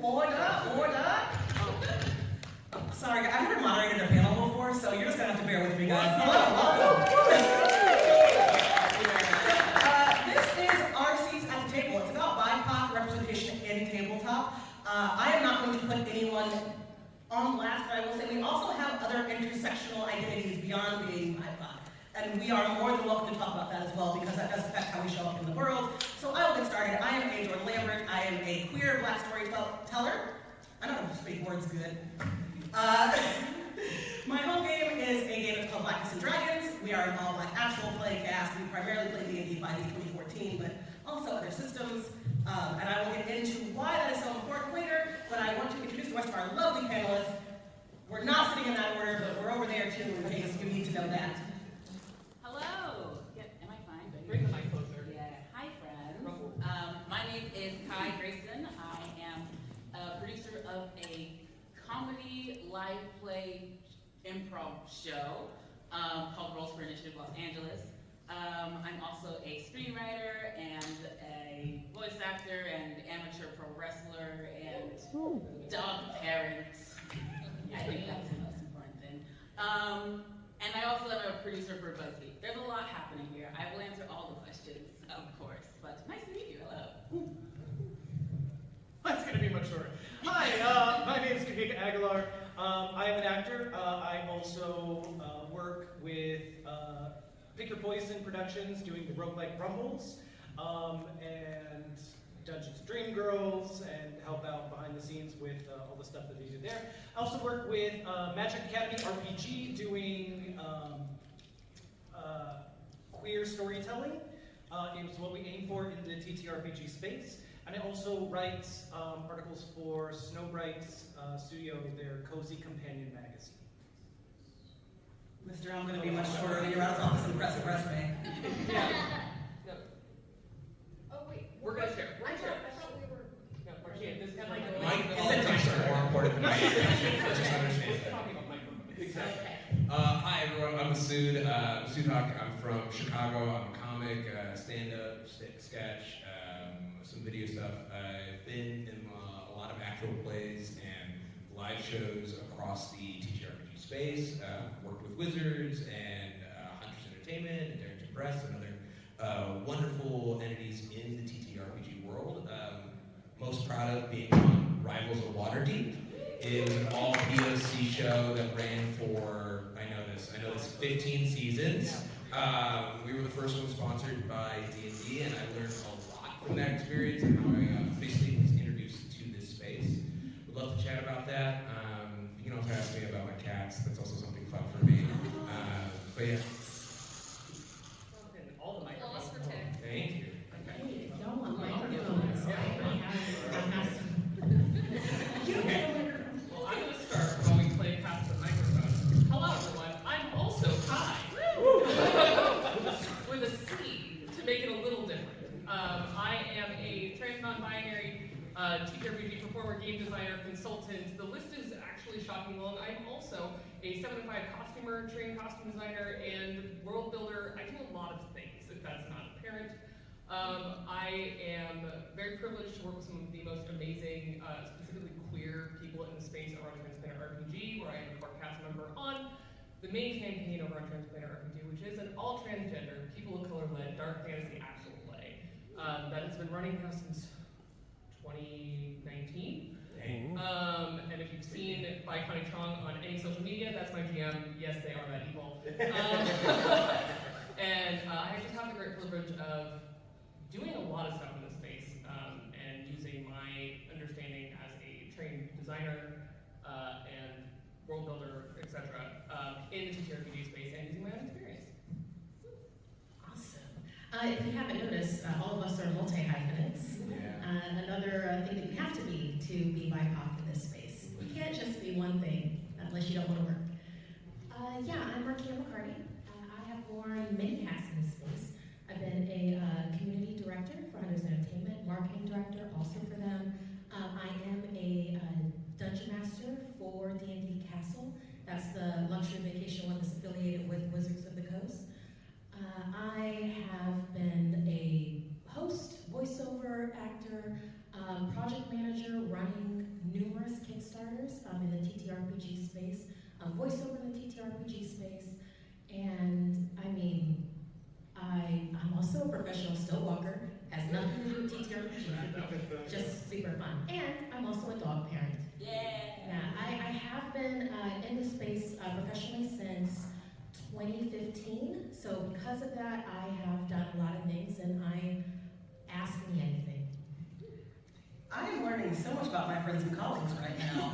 Order. Sorry, I've never moderated a panel before, so you're just gonna have to bear with me, guys. This is our seats at the table. It's about BIPOC representation in tabletop. I am not going to put anyone on blast, but I will say we also have other intersectional identities beyond being BIPOC. And we are more than welcome to talk about that as well, because that does affect how we show up in the world. So I will get started. I am a Lambert. I am a queer Black storyteller. I know how to speak words good. My home game is a game that's called Blackness and Dragons. We are an all-Black actual play cast. We primarily play D&D 5e 2014, but also other systems. And I will get into why that is so important later, but I want to introduce the rest of our lovely panelists. We're not sitting in that order, but we're over there too, in case you need to know that. Hello. Yeah, am I fine? Bring the mic closer. Yeah. Hi, friends. My name is Grayson. I am a producer of a comedy live play improv show called Roles for Initiative Los Angeles. I'm also a screenwriter and a voice actor and amateur pro wrestler and dog parent. I think that's the most important thing. And I also am a producer for BuzzFeed. There's a lot happening here. I will answer all the questions, of course, but nice to meet you. Hello. That's going to be much shorter. Hi, my name is Kawika Aguilar. I am an actor. I also work with Pick Your Poison Productions, doing the Roguelike Rumbles, and Dungeons & Dream Girls, and help out behind the scenes with all the stuff that they do there. I also work with Magic Academy RPG, doing queer storytelling. It's what we aim for in the TTRPG space. And I also write articles for Snowbright's studio, their Cozy Companion magazine. Mr. I'm going to be much shorter than your office impressive resume. Yeah. No. Oh, wait. We're going to share. I thought we were... No, Markeia, this kind of like... Microphones are more important than microphones. Just understand that. Talking about microphones. Exactly. Hi everyone, I'm Masood Haque. I'm from Chicago. I'm a comic, stand-up, sketch, some video stuff. I've been in a lot of actual plays and live shows across the TTRPG space. Worked with Wizards and Hunters Entertainment and Darrington Press and other wonderful entities in the TTRPG world. Most proud of being on Rivals of Waterdeep. It was an all POC show that ran for, I know this, 15 seasons. We were the first one sponsored by D&D, and I learned a lot from that experience and how I officially was introduced to this space. Would love to chat about that. You can also ask me about my cats. That's also something fun for me. But yeah. All the microphones. Thank you. Y'all want microphones. Well, I'm going to start while we play past the microphone. Hello, everyone. I'm also Cai. With a C to make it a little different. I am a trans non-binary TTRPG performer, game designer, consultant. The list is actually shocking long. I'm also a 7 to 5 costumer, trained costume designer, and world builder. I do a lot of things, if that's not apparent. I am very privileged to work with some of the most amazing, specifically queer people in the space over on Transplanar RPG, where I am a core cast member on the main campaign over on Transplanar RPG, which is an all-transgender, people of color-led, dark fantasy actual play that has been running now since 2019. And if you've seen by Connie Chong on any social media, that's my GM. Yes, they are that evil. And I just have the great privilege of doing a lot of stuff in this space and using my understanding as a trained designer and world builder, etc., in the TTRPG space and using my own experience. Awesome. If you haven't noticed, all of us are multi-hyphenates. Yeah. Another thing that you have to be BIPOC in this space. You can't just be one thing unless you don't want to work. I'm Markeia McCarty. I have worn many hats in this space. I've been a community director for Hunters Entertainment, marketing director also for them. I am a dungeon master for D&D Castle. That's the luxury vacation one that's affiliated with Wizards of the Coast. I have been a host, voiceover actor, project manager, running 15, so because of that, I have done a lot of things, and ask me anything. I am learning so much about my friends and colleagues right now.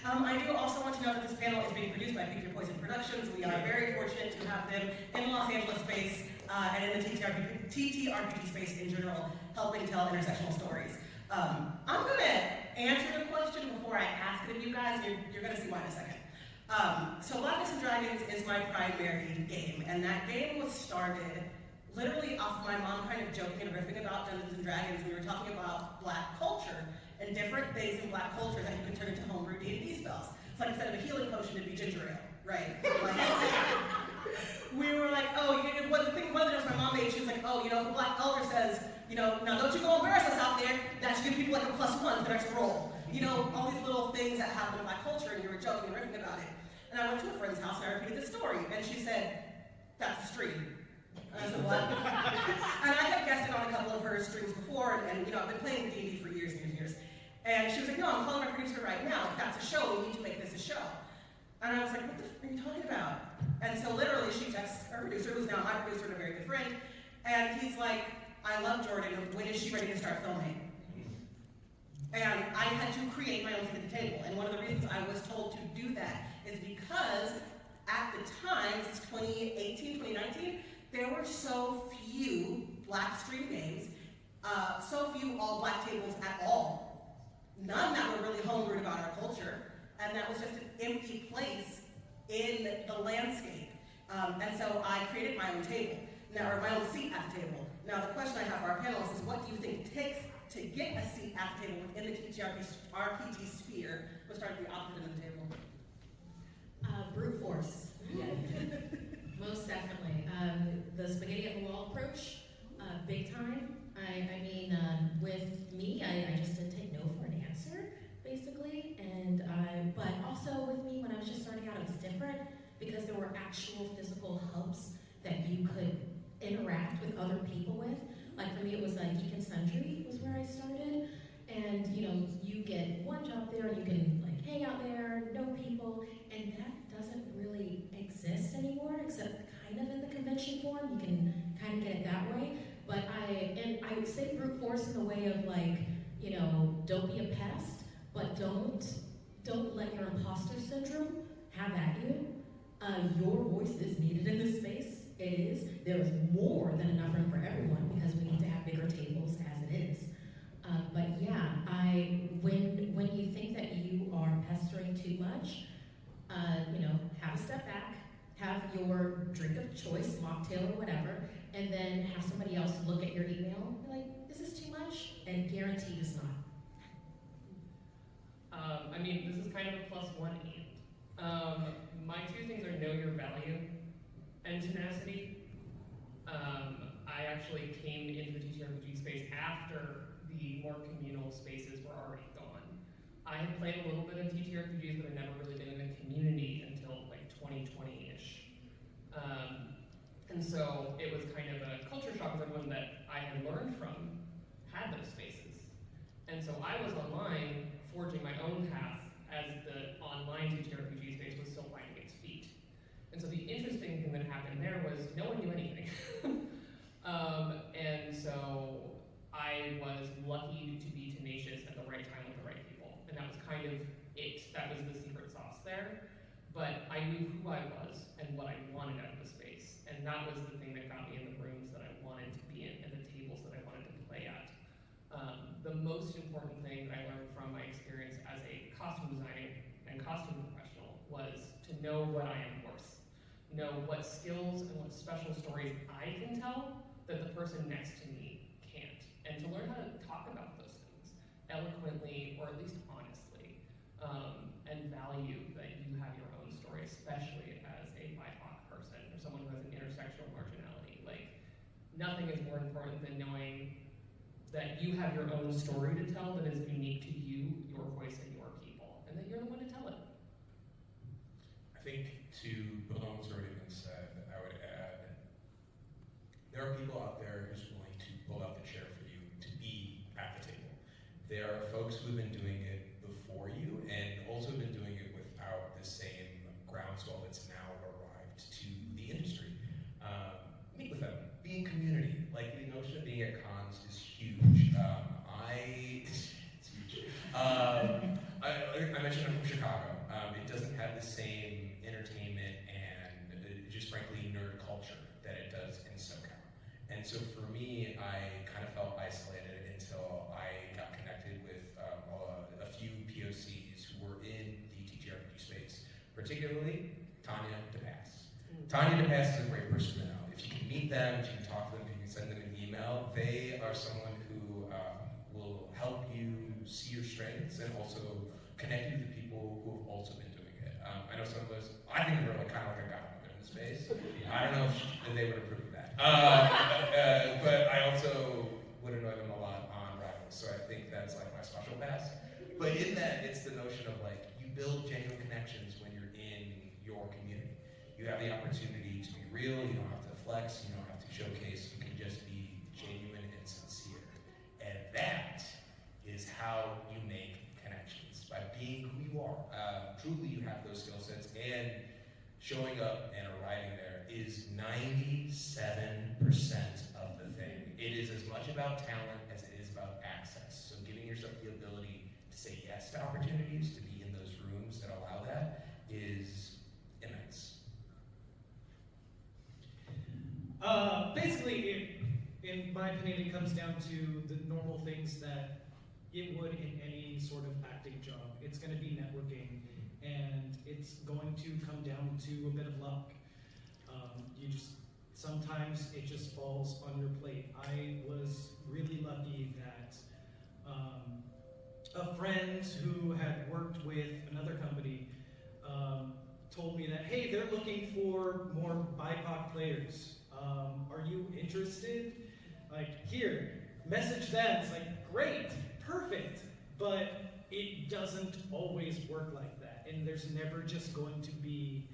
I do also want to know that this panel is being produced by Pick Your Poison Productions. We are very fortunate to have them in the Los Angeles space and in the TTRPG space in general, helping tell intersectional stories. I'm going to answer the question before I ask it of you guys. You're going to see why in a second. So Blackness and Dragons is my primary game, and that game was started literally off my mom kind of joking and riffing about Dungeons and Dragons. We were talking about Black culture and different things in Black culture that you could turn into homebrew D&D spells. It's like instead of a healing potion, it'd be ginger ale, right? Like, we were like, oh, one of the notes my mom made, she was like, oh, if a Black elder says, now don't you go embarrass us out there, that should give people like a +1 for the next roll. All these little things that happen in Black culture, and we were joking and riffing about it. And I went to a friend's house and I repeated the story, and she said, that's a stream. And I said, what? And I had guested on a couple of her streams before, and I've been playing D&D for years and years and years. And she was like, no, I'm calling my producer right now. That's a show, we need to make this a show. And I was like, what the f are you talking about? And so literally she texts her producer, who's now my producer and a very good friend, and he's like, I love Jordan, when is she ready to start filming? And I had to create my own seat at the table. And one of the reasons I was told to do that is because at the time, this is 2018, 2019, there were so few Black stream games, so few all Black tables at all. None that were really homebrewed about our culture, and that was just an empty place in the landscape. And so I created my own table, or my own seat at the table. Now the question I have for our panelists is, what do you think it takes to get a seat at the table within the TTRPG sphere? We'll start at the opposite end of the table. Brute force. Most definitely. The spaghetti at the wall approach, big time. I mean, with me, I just didn't take no for an answer, basically. And but also with me, when I was just starting out, it was different because there were actual physical hubs that you could interact with other people with. Like for me, it was Geek and Sundry was where I started. And you get one job there and you can like hang out there, know people, and that doesn't really exist anymore, except kind of in the convention form. You can kind of get it that way. But I would say brute force in the way of like, don't be a pest, but don't let your imposter syndrome have at you. Your voice is needed in this space. It is. There is more than enough room for everyone because we need to have bigger tables as it is. But yeah, when you think that you are pestering too much, have a step back, have your drink of choice, mocktail or whatever, and then have somebody else look at your email and be like, is this too much? And guaranteed it's not. This is kind of a +1 and. My two things are know your value and tenacity. I actually came into the TTRPG space after the more communal spaces were already gone. I had played a little bit of TTRPGs, but I'd never really been in the community until like 2020-ish. And so it was kind of a culture shock because everyone that I had learned from had those spaces. And so I was online forging my own path as the online TTRPG space was still finding its feet. And so the interesting thing that happened there was no one knew anything. And so I was lucky to be tenacious at the right time with the right people. And that was kind of it. That was the secret sauce there. But I knew who I was and what I wanted out of the space. And that was the thing that got me in the rooms that I wanted to be in and the tables that I wanted to play at. The most important thing that I learned from my experience as a costume designer and costume professional was to know what I am worth. Know what skills and what special stories I can tell that the person next to me can't. And to learn how to talk about those things eloquently or at least honestly, and value that you have your own story, especially as a BIPOC person or someone who has an intersectional marginality. Like, nothing is more important than knowing that you have your own story to tell that is unique to you, your voice, and your people, and that you're the one to tell it. I think to build on what's already been said, I would add, there are people out there who's willing to pull out the chair for you to be at the table. There are folks who have been doing it before you and also been doing it without the same groundswell that's now arrived to the being at cons is huge. It's huge. I mentioned I'm from Chicago. It doesn't have the same entertainment and just frankly nerd culture that it does in SoCal. And so for me, I kind of felt isolated until I got connected with a few POCs who were in the TTRPG space, particularly Tanya DePass. Tanya DePass is a great person to know. If you can meet them, if you can talk to them, if you can send them an email, they are someone who will help you see your strengths and also connect you to the people who have also been doing it. I know some of us, I think they're kind of like a godmother in the space. I don't know if they would approve of that. But I also would annoy them a lot on Rivals, so I think that's like my special pass. But in that, it's the notion of like, you build genuine connections when you're in your community. You have the opportunity to be real, you don't have to flex, you don't have to showcase, you can just be genuine and sincere. And that is how you make connections, by being who you are. Truly you have those skill sets, and showing up and arriving there is 97% of the thing. It is as much about talent as it is about access. So giving yourself the ability to say yes to opportunities, to be in those rooms that allow that, is immense. Basically, in my opinion, it comes down to the normal things that it would in any sort of acting job. It's going to be networking, and it's going to come down to a bit of luck. Sometimes it just falls on your plate. I was really lucky that a friend who had worked with another company told me that, hey, they're looking for more BIPOC players. Are you interested? Like, here, message them. It's like, great, perfect. But it doesn't always work like that. And there's never just going to be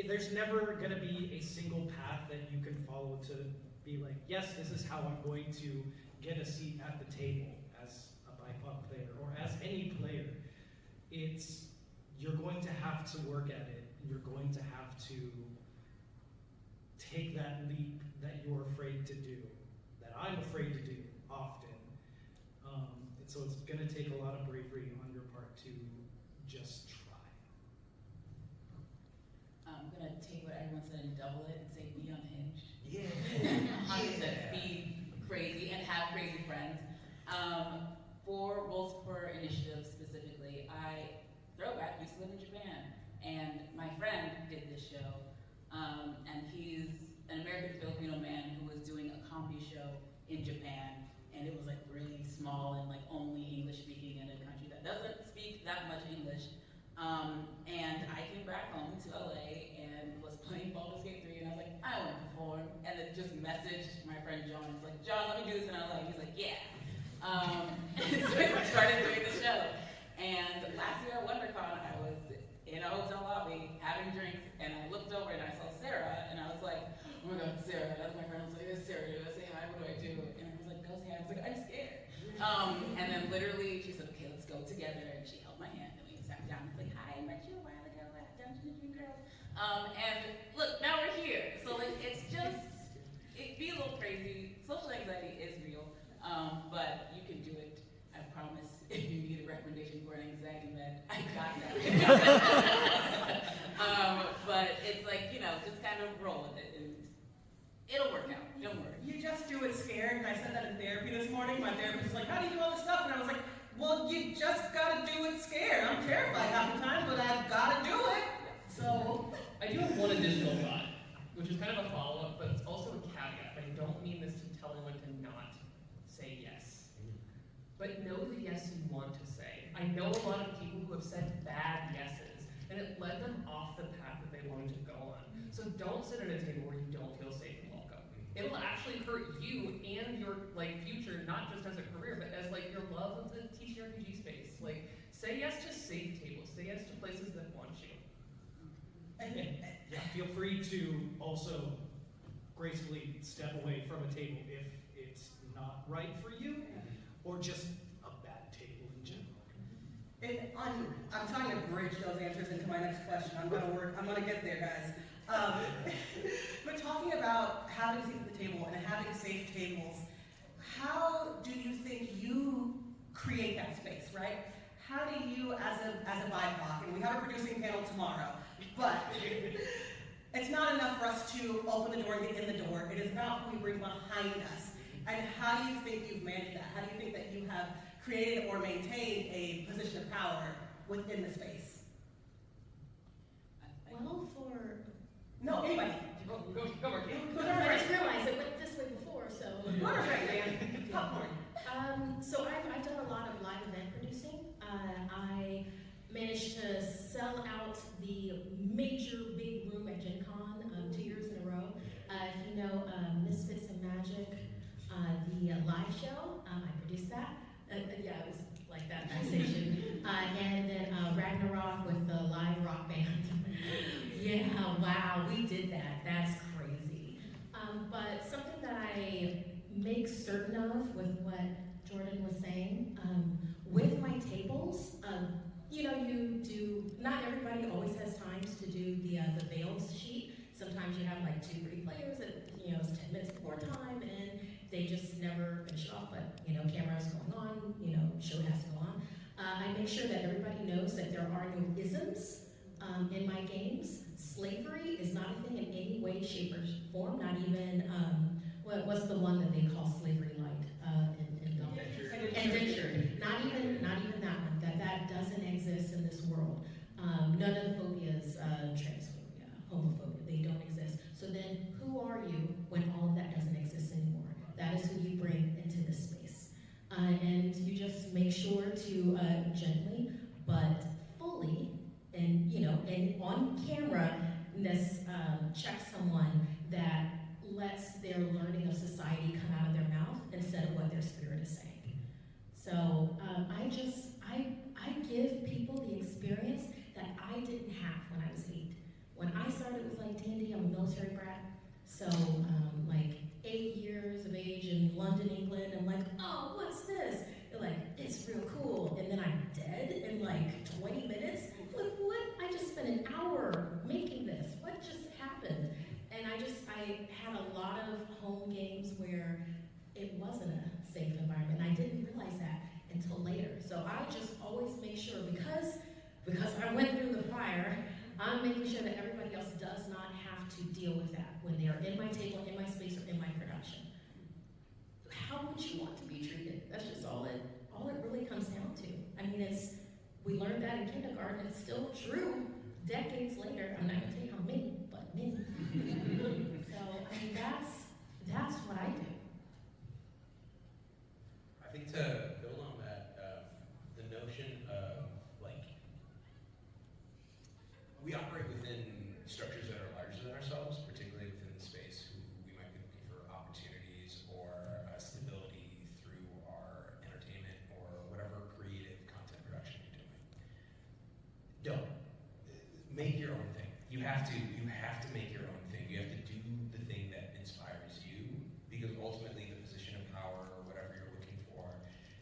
there's never going to be a single path that you can follow to be like, yes, this is how I'm going to get a seat at the table as a BIPOC player or as any player. You're going to have to work at it. You're going to have to take that leap that you're afraid to do, that I'm afraid to do often. And so it's going to take a lot of bravery on your part to just try. I'm gonna take what everyone said and double it and say be unhinged. Yeah. 100%. Be crazy and have crazy friends. For Wolfspur Initiative specifically, throwback, used to live in Japan, and my friend did this show, and he's an American Filipino man who was doing a comedy show in Japan, and it was like really small and like only English speaking in a country that doesn't speak that much English. And I came back home to LA and was playing Baldur's Gate 3, and I was like, I want to perform, and then just messaged my friend John. He's like, John, let me do this, and I was like, he's like, yeah. So I started doing the show. And last year at WonderCon, I was in a hotel lobby having drinks, and I looked over and I saw Sarah, and I was like, oh my God, Sarah. That's my friend. I was like, it's Sarah. Do I say hi? What do I do? And I was like, go say hi. I was like, I'm scared. And then literally she said, okay, let's go together. And she held my hand, and we sat down. I was like, hi, I met you a while ago at Dungeons and Dragons. And look, now we're here. So like, it's just, it be a little crazy. Social anxiety is real, but you can do it. I promise. If you need a recommendation for an anxiety med, I got that. But it's like, just kind of roll with it, and it'll work out. Don't worry. You just do it scared, and I said that in therapy this morning. My therapist was like, how do you do all this stuff? And I was like, well, you just gotta do it scared. I'm terrified half the time, but I've gotta do it. So. I do have one additional thought, which is kind of a follow-up, but it's also a caveat. I don't mean this to tell anyone to not say yes. But know the yes you want to say. I know a lot of people who have said bad yeses, and it led them off the path that they wanted to go on. So don't sit at a table where you don't feel safe and welcome. It'll actually hurt you and your future, not just as a career, but as your love of the TTRPG space. Say yes to safe tables. Say yes to places that want you. Yeah, feel free to also gracefully step away from a table if it's not right for you, or just a bad table in general. I'm trying to bridge those answers into my next question. I'm gonna get there, guys. But talking about having seats at the table and having safe tables, how do you think you create that space, right? How do you, as a BIPOC, and we have a producing panel tomorrow, but it's not enough for us to open the door and get in the door. It is about who we bring behind us. And how do you think you've managed that? How do you think that you have created or maintained a position of power within the space? Well, No, anybody. Go, Markeia. I just realized it went this way before, so. Perfect, man. Popcorn. So I've done a lot of live event producing. I managed to sell out the major big room at Gen Con 2 years in a row. If you know Misfits and Magic, the live show, I produced that. Yeah, it was like that station. And then Ragnarok with the live rock band. Yeah, wow, we did that. That's crazy. But something that I make certain of with what Jordan was saying, with my tables, you do, not everybody always has times to do the veils sheet. Sometimes you have like 2-3 players that, it's 10 minutes before time and they just never finish it off, but, camera's going on, show has to go on. I make sure that everybody knows that there are no isms in my games. Slavery is not a thing in any way, shape, or form, not even, what's the one that they call slavery light in indentured. Not even that one. That doesn't exist in this world. None of the phobias, transphobia, homophobia, they don't exist. So then, who are you when all of that doesn't exist anymore? That is who you bring into this space, and you just make sure to gently but fully, and and on camera, check someone that lets their learning of society come out of their mouth instead of what their spirit is saying. So I give people the experience that I didn't have when I was 8. When I started with D&D, I'm a military brat. So 8 years of age in London, England, I'm like, oh, what's this? They're like, it's real cool. And then I'm dead in 20 minutes. Like, what? I just spent an hour making this. What just happened? And I had a lot of home games where it wasn't a safe environment. I didn't realize that until later. So I just always make sure, because I went through the fire, I'm making sure that everybody else does not have to deal with that when they are in my table, in my space, or in my production. How would you want to be treated? That's just all it really comes down to. I mean, we learned that in kindergarten. It's still true decades later. I'm not going to tell you how many, but many. So I mean, that's what I do. I think to build on that, the notion of we operate within structures that are larger than ourselves, particularly within the space, who we might be looking for opportunities or stability through our entertainment or whatever creative content production you're doing. Don't make your own thing. You have to make your own thing. You have to do the thing that inspires you, because ultimately the position of power or whatever you're looking for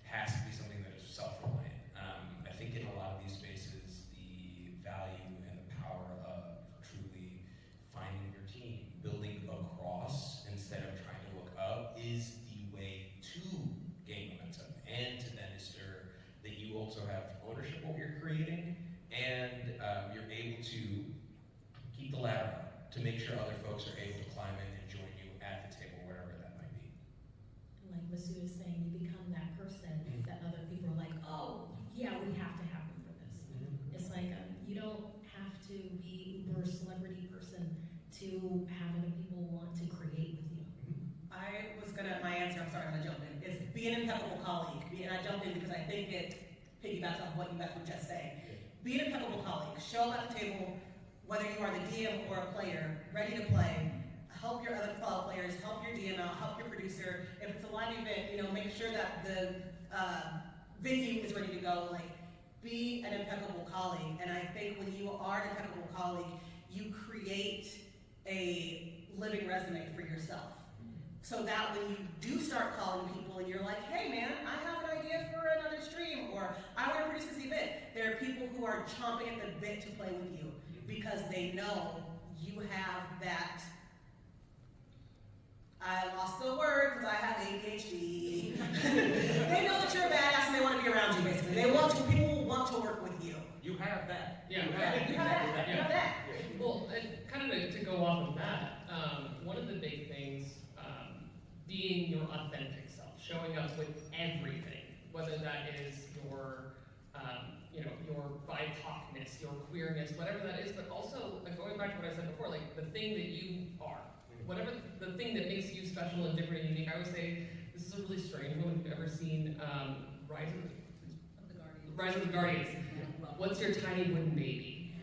has to be something that is self-reliant. I think in a lot of these spaces, the value and the power of truly finding your team, building across instead of trying to look up, is the way to gain momentum and to then ensure that you also have ownership of what you're creating, and you're able to keep the ladder up to make sure other folks are able to climb in and join you at the table, whatever that might be. Like Masood is saying, you become that person that other people are like, oh, yeah, we have to have them for this. It's like, you don't have to be uber celebrity person to have other people want to create with you. My answer, I'm sorry, I'm gonna jump in, is be an impeccable colleague. And I jumped in because I think it piggybacks off what you guys were just saying. Be an impeccable colleague. Show up at the table, whether you are the DM or a player, ready to play. Help your other fellow players, help your DM out, help your producer. If it's a live event, make sure that the venue is ready to go. Be an impeccable colleague. And I think when you are an impeccable colleague, you create a living resume for yourself. So that when you do start calling people and you're like, hey man, I have an idea for another stream, or I want to produce this event, there are people who are chomping at the bit to play with you because they know you have that, I lost the word because I have ADHD. They know that you're a badass and they want to be around you, basically. People want to work with you. You have that. Yeah. You have that. Well, kind of to go off of that, one of the big things, being your authentic self, showing up with everything, whether that is your, your BIPOCness, your queerness, whatever that is, but also going back to what I said before, like the thing that you are, whatever the thing that makes you special and different and unique. I always say this is a really strange one. If you've ever seen Rise of the Guardians, what's your tiny wooden baby?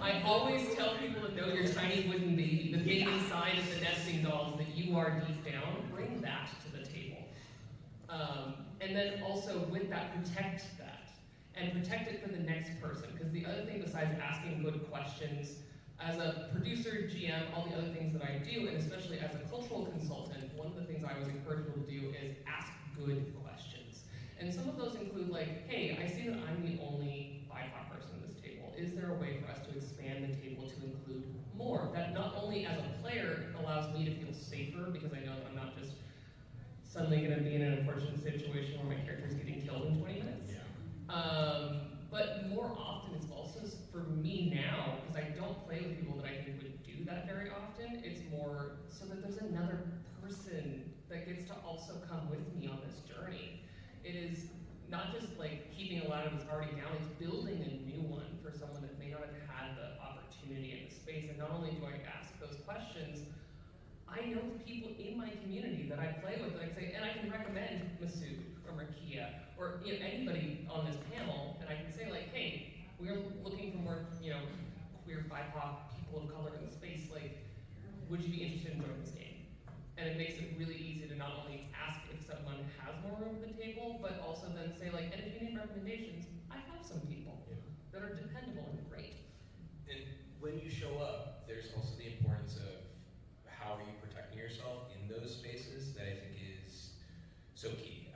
I always tell people to know your tiny wooden baby, the thing inside of the nesting dolls that you are deep down. Bring that to the table, and then also with that, protect that, and protect it for the next person. Because the other thing besides asking good questions, as a producer, GM, all the other things that I do, and especially as a cultural consultant, one of the things I always encourage people to do is ask good questions. And some of those include like, hey, I see that I'm the only BIPOC person at this table. Is there a way for us to expand the table to include more? That not only as a player allows me to feel safer, because I know that I'm not just suddenly going to be in an unfortunate situation where my character is getting killed in 20 minutes. But more often it's also for me now, because I don't play with people that I think would do that very often, it's more so that there's another person that gets to also come with me on this journey. It is not just like keeping a ladder that's already down, it's building a new one for someone that may not have had the opportunity in the space. And not only do I ask those questions, I know the people in my community that I play with, that I say, and I can recommend Masood or Markeia or anybody on this panel, and I can say like, hey, we're looking for more, queer BIPOC people of color in the space. Like, would you be interested in joining this game? And it makes it really easy to not only ask if someone has more room at the table, but also then say like, and if you need recommendations, I have some people that are dependable and great. And when you show up, there's also the importance of how are you protecting yourself in those spaces that I think is so key.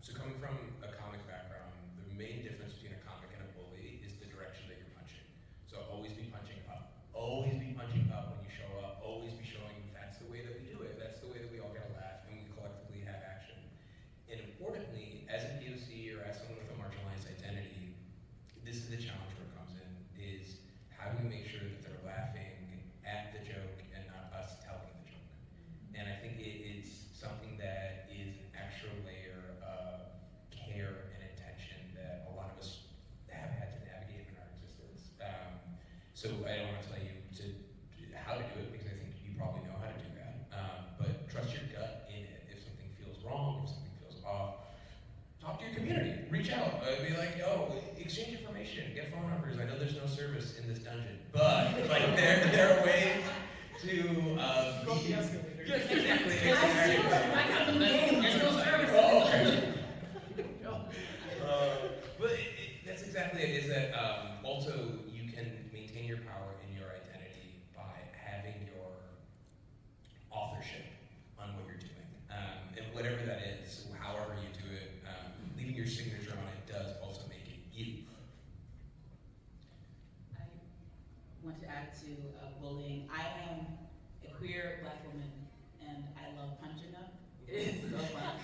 So coming from a comic background, the main difference between a comic and a bully is the direction that you're punching. So always be punching up. Always be punching up when you show up. Always be showing that's the way that we do it. That's the way that we all get a laugh and we collectively have action. And importantly, as a POC or as someone with a marginalized identity, this is the challenge where it comes in, is how do we make sure that they're laughing at the joke and not us telling the joke? And I think it's something that is an extra layer of care and attention that a lot of us have had to navigate in our existence. So I don't want to tell you how to do it, because I think you probably know how to do that. But trust your gut in it. If something feels wrong, if something feels off, talk to your community. Reach out. Be like, yo, exchange information. Get phone numbers. I know there's no service in this dungeon, but like there are ways to Go up the escalator. Yes, exactly. There's no service. Oh, okay. But that's exactly it. Is that also you can maintain your power in your identity by having your authorship on what you're doing, and whatever that is, however you do it, leaving your signature on it does also make it you. I want to add to bullying. I am a queer Black woman, and I love punching up. It's so fun.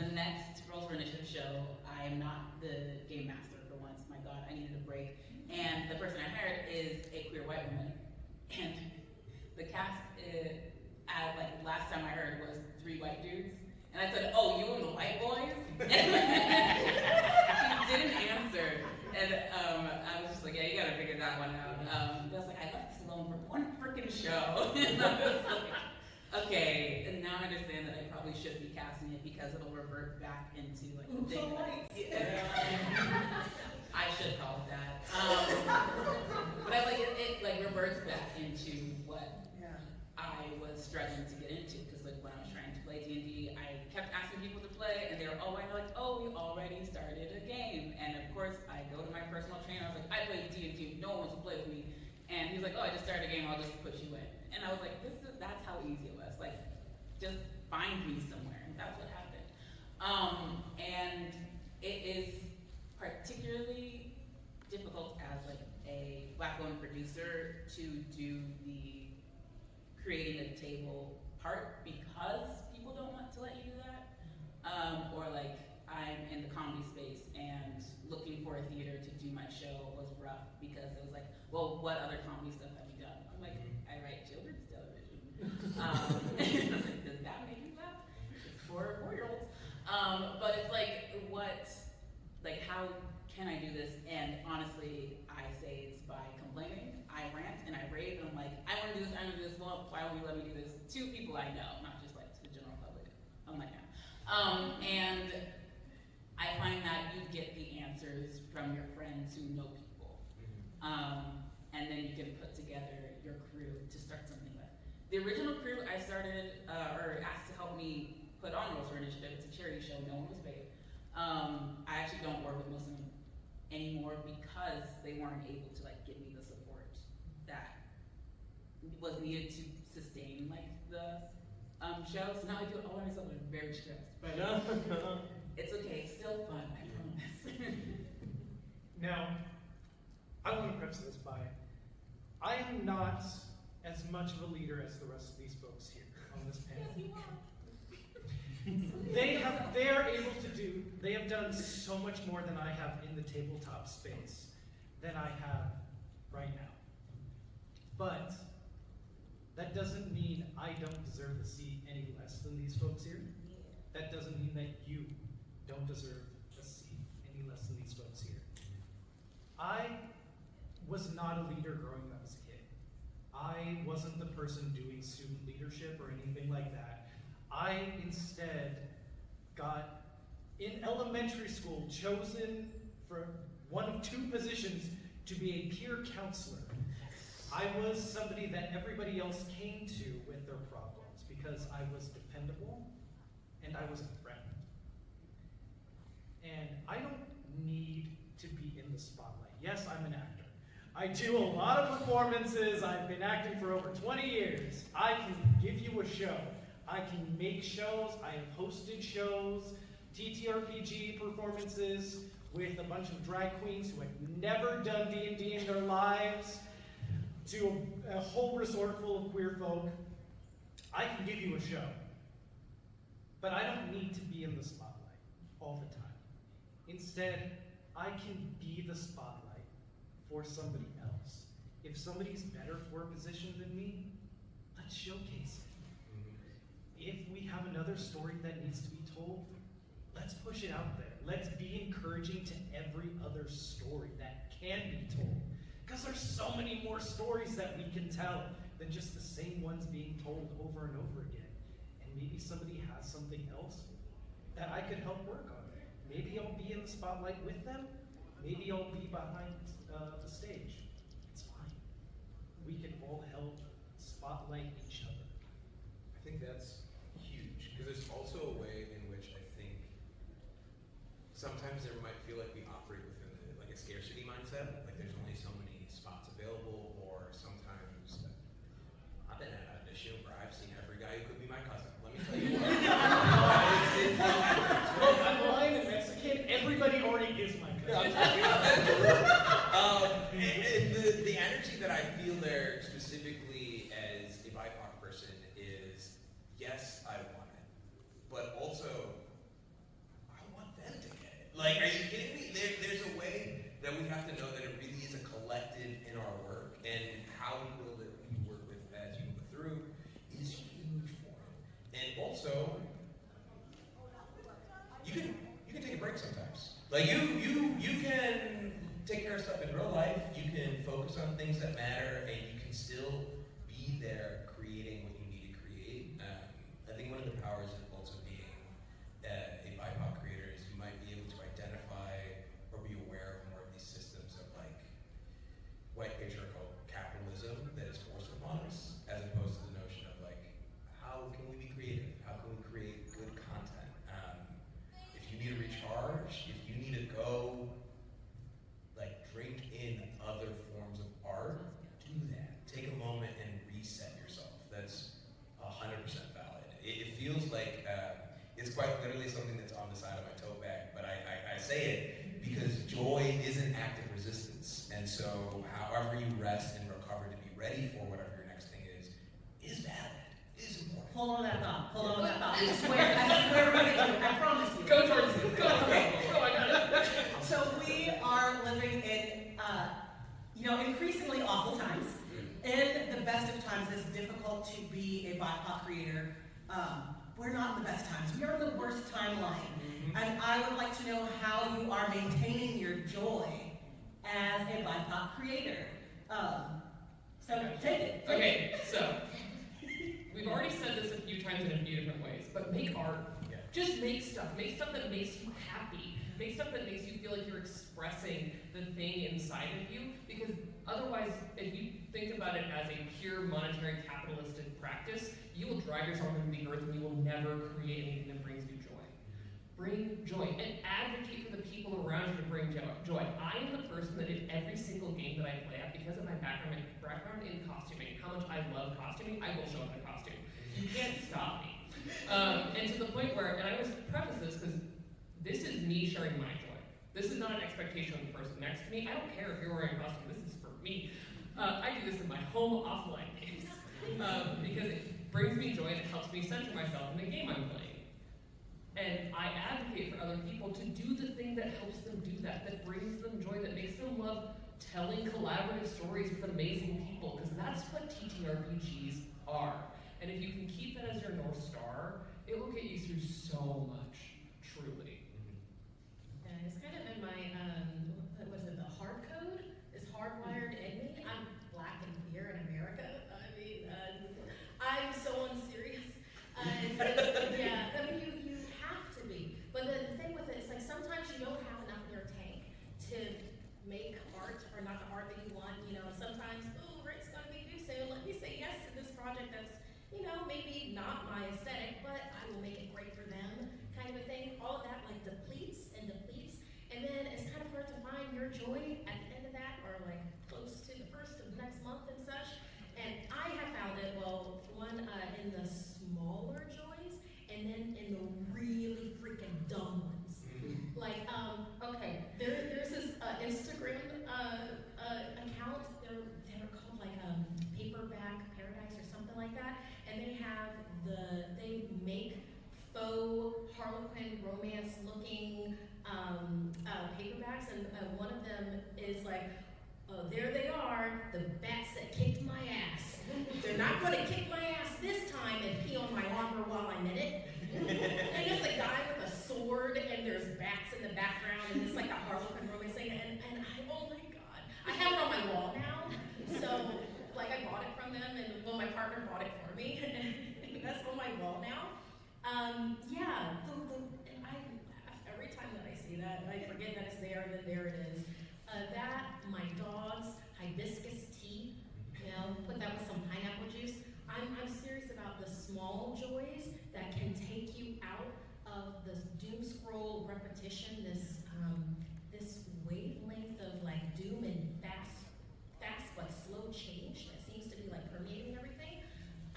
The next Roles for Initiative show, I am not the game master for once. My God, I needed a break. And the person I hired is a queer white woman. And the cast, last time I heard, was 3 white dudes. And I said, oh, you and the white boys? And she didn't answer. And I was just like, yeah, you gotta figure that one out. But I was like, I left this alone for one freaking show. And I was like, okay, and now I understand that I probably should be casting it because it'll revert back into like the thing that I should call it that. But it reverts back into what I was struggling to get into, because like when I was trying to play D&D, I kept asking people to play, and they were all like, oh, we already started a game. And of course, I go to my personal trainer, I was like, I play D&D, no one wants to play with me. And he was like, oh, I just started a game, I'll just put you in. And I was like, that's how easy it was. Like, just find me somewhere. And that's what happened. And it is particularly difficult as like a Black woman producer to creating a table part because people don't want to let you do that. Or like I'm in the comedy space and looking for a theater to do my show was rough because it was like, well, what other comedy stuff have you done? I'm like, I write children's television. Does that make you laugh? It's for 4-year-olds. But it's like, how can I do this? And honestly, I say it's by complaining. I rant and I rave and I'm like, I want to do this, I want to do this. Well, why won't you let me do this? To people I know, not just like to the general public. I'm like, yeah. And I find that you get the answers from your friends who know people. And then you can put together your crew to start something with. The original crew I started, or asked to help me put on Roles for Initiative, it's a charity show, no one was paid. I actually don't work with most of them anymore because they weren't able to like give me the support that was needed to sustain like the show. So now I do it all by myself and I'm very stressed. But it's okay, it's still fun, I promise. Now, I want to preface this by, I am not as much of a leader as the rest of these folks here on this panel. Yes, you are. They have done so much more than I have in the tabletop space than I have right now. But that doesn't mean I don't deserve a seat any less than these folks here. That doesn't mean that you don't deserve a seat any less than these folks here. I was not a leader growing up as a kid. I wasn't the person doing student leadership or anything like that. I instead got, in elementary school, chosen for one of 2 positions to be a peer counselor. I was somebody that everybody else came to with their problems because I was dependable and I was a friend. And I don't need to be in the spotlight. Yes, I'm an actor. I do a lot of performances. I've been acting for over 20 years. I can give you a show. I can make shows. I have hosted shows, TTRPG performances with a bunch of drag queens who had never done D&D in their lives, to a whole resort full of queer folk. I can give you a show, but I don't need to be in the spotlight all the time. Instead, I can be the spotlight for somebody else. If somebody's better for a position than me, let's showcase it. If we have another story that needs to be told, let's push it out there. Let's be encouraging to every other story that can be told. Because there's so many more stories that we can tell than just the same ones being told over and over again. And maybe somebody has something else that I could help work on. Maybe I'll be in the spotlight with them. Maybe I'll be behind the stage. It's fine. We can all help spotlight each other. I think that's huge, because there's also a way in which I think sometimes there might feel like we operate within like a scarcity mindset, like there's only so many spots available, or sometimes I've been at an audition where I've seen every guy who could be my cousin. Let me tell you what. Look, I'm blind and Mexican. Everybody already is my cousin. And the energy that I feel there specifically as a BIPOC person is, yes, I want it, but also I want them to get it. Like, are you kidding me? There's a way that we have to know that it really is a collective in our work, and how we build it, who you work with as you move through, is huge for it. And also, you can take a break sometimes. Like you can take care of stuff in real life, you can focus on things that matter, and you can still be there creating what you need to create. I think one of the powers of also being a BIPOC creator is you might be able to identify or be aware of more of these systems of like white patriarchal capitalism that is forced upon us, as opposed to the notion of like, how can we be creative? How can we create good content? If you need to recharge, if you need to go like drink in other forms of art, do that. Take a moment and reset yourself. That's 100% valid. It feels like it's quite literally something that's on the side of my tote bag, but I say it because joy is an act of resistance. And so however you rest and recover to be ready for whatever your next thing is is valid, is important. Hold on to that thought. Hold on to that thought. I swear we're gonna get to it. I promise you. Go towards it. Go. Okay. Go. I got it. So we are living in, increasingly awful times. In the best of times, it's difficult to be a BIPOC creator. We're not in the best times. We are in the worst timeline. And I would like to know how you are maintaining your joy as a BIPOC creator. So take it. Okay, so we've already said this a few times in a few different ways, but make art. Yeah. Just make stuff. Make stuff that makes you happy. Make stuff that makes you feel like you're expressing the thing inside of you. Because otherwise, if you think about it as a pure monetary capitalistic practice, you will drive yourself into the earth and you will never create anything that brings you joy. Bring joy and advocate for the people around you to bring joy. I am the person that in every single game that I play at, because of my background in costuming, how much I love costuming, I will show up in a costume. You can't stop me. And to the point where, and I always preface this because this is me sharing my joy. This is not an expectation of the person next to me. I don't care if you're wearing a costume, this is for me. I do this in my home offline games because it brings me joy and it helps me center myself in the game I'm playing. And I advocate for other people to do the thing that helps them do that, that brings them joy, that makes them love telling collaborative stories with amazing people, because that's what TTRPGs are. And if you can keep that as your North Star, it will get you through so much, truly. And it's kind of in my, what was it, the hard code is hardwired in me. I'm black and queer in America. I mean, I'm so unserious. Yeah, I mean, you have to be. But the thing with it is, like, sometimes you don't have enough in your tank to make art, or not the art that you want. Sometimes, rent's gonna be due soon. Let me say yes to this project that's, maybe not my aesthetic, but I will make it great for them, kind of a thing. All of that, like, depletes. And then it's kind of hard to find your joy at the end of that, or, like, close to the first of the next month and such. And I have found it, well, one, in the smaller joys, and then in the really freaking dumb ones. Like, okay, there's this Instagram account, they're called like Paperback Paradise or something like that, and they make faux Harlequin romance looking paperbacks, and one of them is like, oh, there they are, the bats that kicked my ass. They're not gonna kick my ass this time and pee on my armor while I'm in it. And it's a guy with a sword, and there's bats in the background, and it's like a Harlequin romance thing, and oh my god. I have it on my wall now, so, like, I bought it from them, and, well, my partner bought it for me, and that's on my wall now. Yeah, every time that I see that, I forget that it's there, and then there it is. That, my dog's hibiscus tea, put that with some pineapple juice. I'm serious about the small joys that can take you out of this doom scroll repetition, this wavelength of, like, doom and fast but slow change that seems to be, like, permeating everything.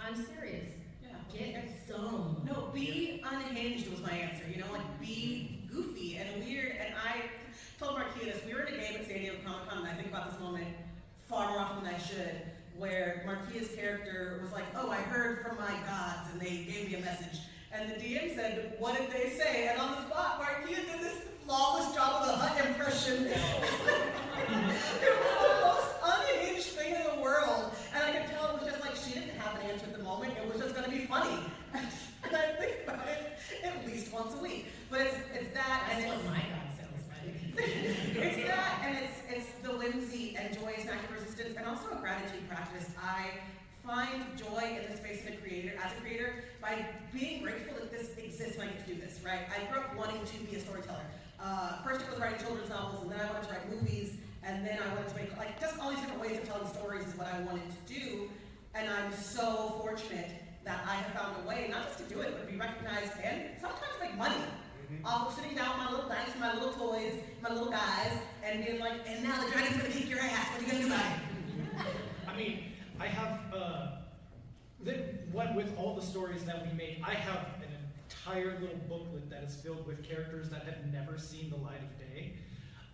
I'm serious. Yeah. Get dumb. No, be unhinged was my answer. Like, be goofy and weird. And I told Markeia this. We were in a game at San Diego Comic-Con, and I think about this moment far more often than I should, where Markeia's character was like, oh, I heard from my gods, and they gave me a message. And the DM said, what did they say? And on the spot, Markeia did this flawless job of a Hut impression. It was the most unhinged thing in the world. And I could tell it was just like, she didn't have an answer at the moment. It was just going to be funny. And I think about it at least once a week. But it's that, and That's it's what my god sounds like. it's that, and it's the whimsy and joy as an act of resistance, and also a gratitude practice. I find joy in the space as a creator, by being grateful that this exists and I get to do this, right? I grew up wanting to be a storyteller. First it was writing children's novels, and then I wanted to write movies, and then I wanted to make, like, just all these different ways of telling stories is what I wanted to do, and I'm so fortunate that I have found a way, not just to do it, but be recognized and sometimes make money. Off of sitting down with my little dice, my little toys, my little guys, and being like, and now the dragon's gonna kick your ass, what are you gonna do about it? I mean, I have, with all the stories that we make, I have an entire little booklet that is filled with characters that have never seen the light of day.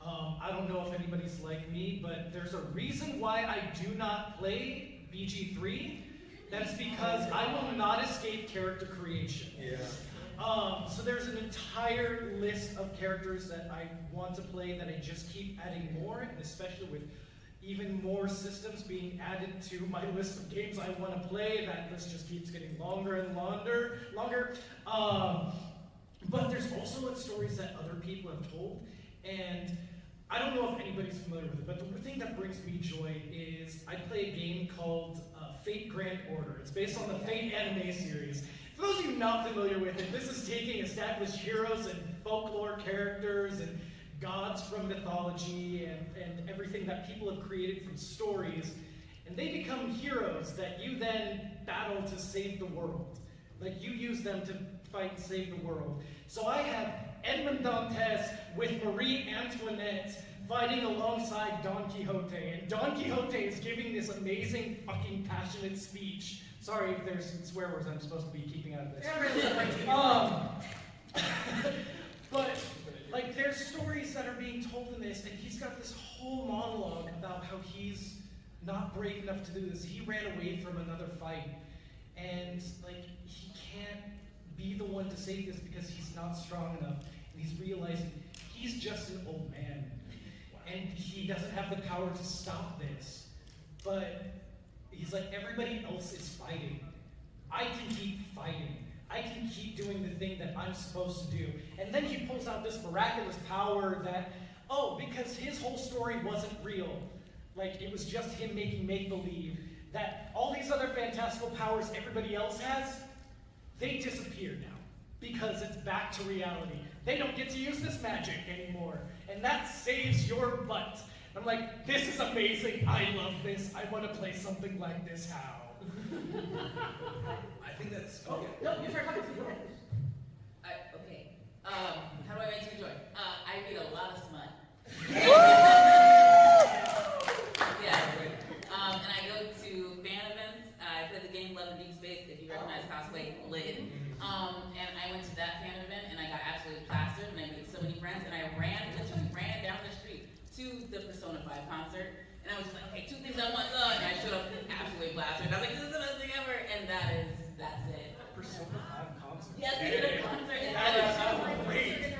I don't know if anybody's like me, but there's a reason why I do not play BG3, That's because I will not escape character creation. Yeah. So there's an entire list of characters that I want to play that I just keep adding more, and especially with even more systems being added to my list of games I want to play, that list just keeps getting longer and longer. But there's also stories that other people have told, and I don't know if anybody's familiar with it, but the thing that brings me joy is I play a game called Fate Grand Order. It's based on the Fate anime series. For those of you not familiar with it, this is taking established heroes and folklore characters and gods from mythology and everything that people have created from stories, and they become heroes that you then battle to save the world. Like, you use them to fight and save the world. So I have Edmond Dantes with Marie Antoinette fighting alongside Don Quixote, and Don Quixote is giving this amazing fucking passionate speech. Sorry if there's some swear words I'm supposed to be keeping out of this. But like, there's stories that are being told in this, and he's got this whole monologue about how he's not brave enough to do this. He ran away from another fight, and like, he can't be the one to save this because he's not strong enough, and he's realizing he's just an old man, and he doesn't have the power to stop this. But he's like, everybody else is fighting. I can keep fighting. I can keep doing the thing that I'm supposed to do. And then he pulls out this miraculous power that, because his whole story wasn't real. Like, it was just him making make-believe, that all these other fantastical powers everybody else has, they disappear now. Because it's back to reality. They don't get to use this magic anymore. And that saves your butt. I'm like, this is amazing. I love this. I want to play something like this. How? I think that's. Oh, no, you start talking to me. Okay. How do I make you enjoy? I read a lot of smut. Yeah. And I go to fan events. I play the game Love and Deep Space, if you recognize cosplay, Lid. And I went to that fan event and I got absolutely plastered, and I made so many friends, and I literally ran down the street to the Persona 5 concert. And I was just like, okay, 2 things I want done. And I showed up absolutely plastered. I was like, this is the best thing ever. And that's it. Persona 5 concert. Yes, we did a concert. That is great.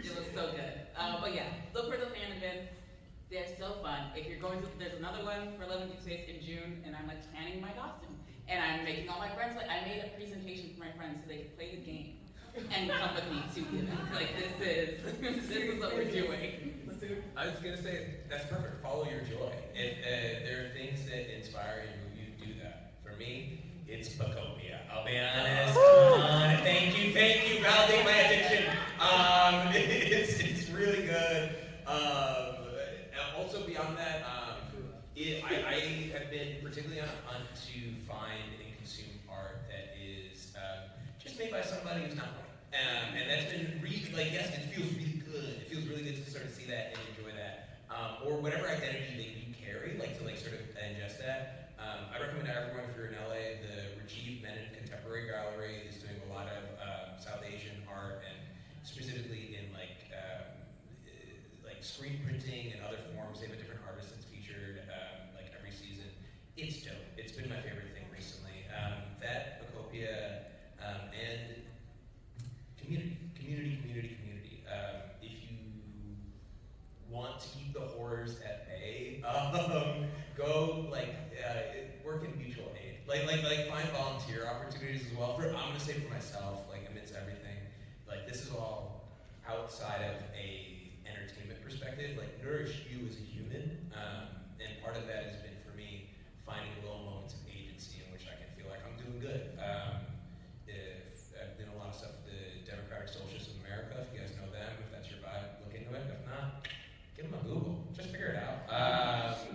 It was so good. But yeah, look for the fan events. They're so fun. If you're going to, there's another one for 11 Deep Space in June, and I'm like planning my costume. And I'm making all my friends, like, I made a presentation for my friends so they could play the game and come with me to the event. Like, this is what we're doing. I was gonna say, that's perfect. Follow your joy. If there are things that inspire you, do that. For me, it's Bacopia. I'll be honest. Come on, thank you, validate my addiction. It's really good. Also beyond that, I have been particularly on a hunt to find and consume art that is just made by somebody who's not white. And that's been really, like, yes, it feels really good. It feels really good to sort of see that and enjoy that. Or whatever identity that you carry, like to sort of ingest that. I recommend to everyone, if you're in LA, the Rajiv Menon Contemporary Gallery is doing a lot of South Asian art, and specifically in like screen printing and other forms. They have a different artist that's featured like every season. It's dope. It's been my favorite thing recently. That, Bacopia, and community. If you want to keep the horrors at bay, go work in mutual aid. Like find volunteer opportunities as well. I'm gonna say for myself, like amidst everything, like this is all outside of a entertainment perspective, like nourish you as a human, and part of that has been for me finding little moments of agency in which I can feel like I'm doing good. If I've done a lot of stuff with the Democratic Socialists of America, if you guys know them, if that's your vibe, look into it. If not, give them a Google, just figure it out.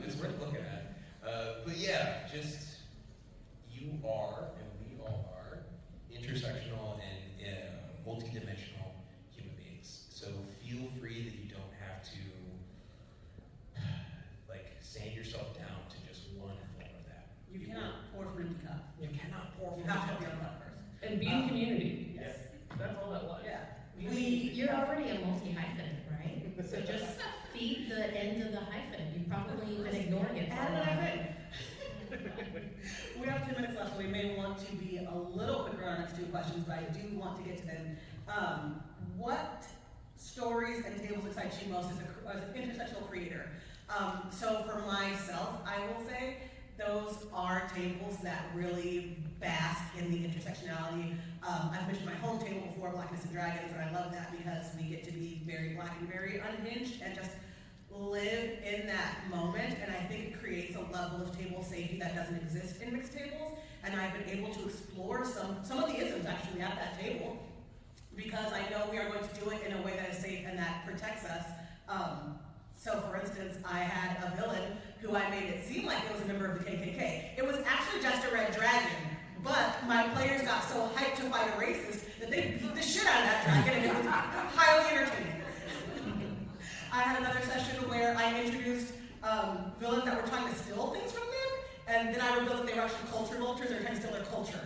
It's worth looking at. But yeah, just you are, and we all are, intersectional and multi-dimensional human beings. So feel free that you don't have to sand yourself down to just one form of that. You cannot pour from an empty cup. You cannot pour from You have to the be cup. on that first. And be in community. Yes. That's all that was. Yeah. You're already a multi-hyphenate, right? So just feed the end of the hyphen. You've probably been ignoring it for a Add while. an hyphen. We have 10 minutes left, so we may want to be a little quicker on our next two questions, but I do want to get to them. What stories and tables excite you most as an intersectional creator? So for myself, I will say those are tables that really bask in the intersectionality. I've mentioned my home table before, Blackness and Dragons, and I love that because we get to be very black and very unhinged and just live in that moment, and I think it creates a level of table safety that doesn't exist in mixed tables, and I've been able to explore some of the isms actually at that table, because I know we are going to do it in a way that is safe and that protects us. So for instance, I had a villain who I made it seem like it was a member of the KKK. It was actually just a red dragon, but my players got so hyped to fight a racist that they beat the shit out of that dragon, and it was highly entertaining. I had another session where I introduced villains that were trying to steal things from them, and then I revealed that they were actually culture vultures. They were trying to steal their culture.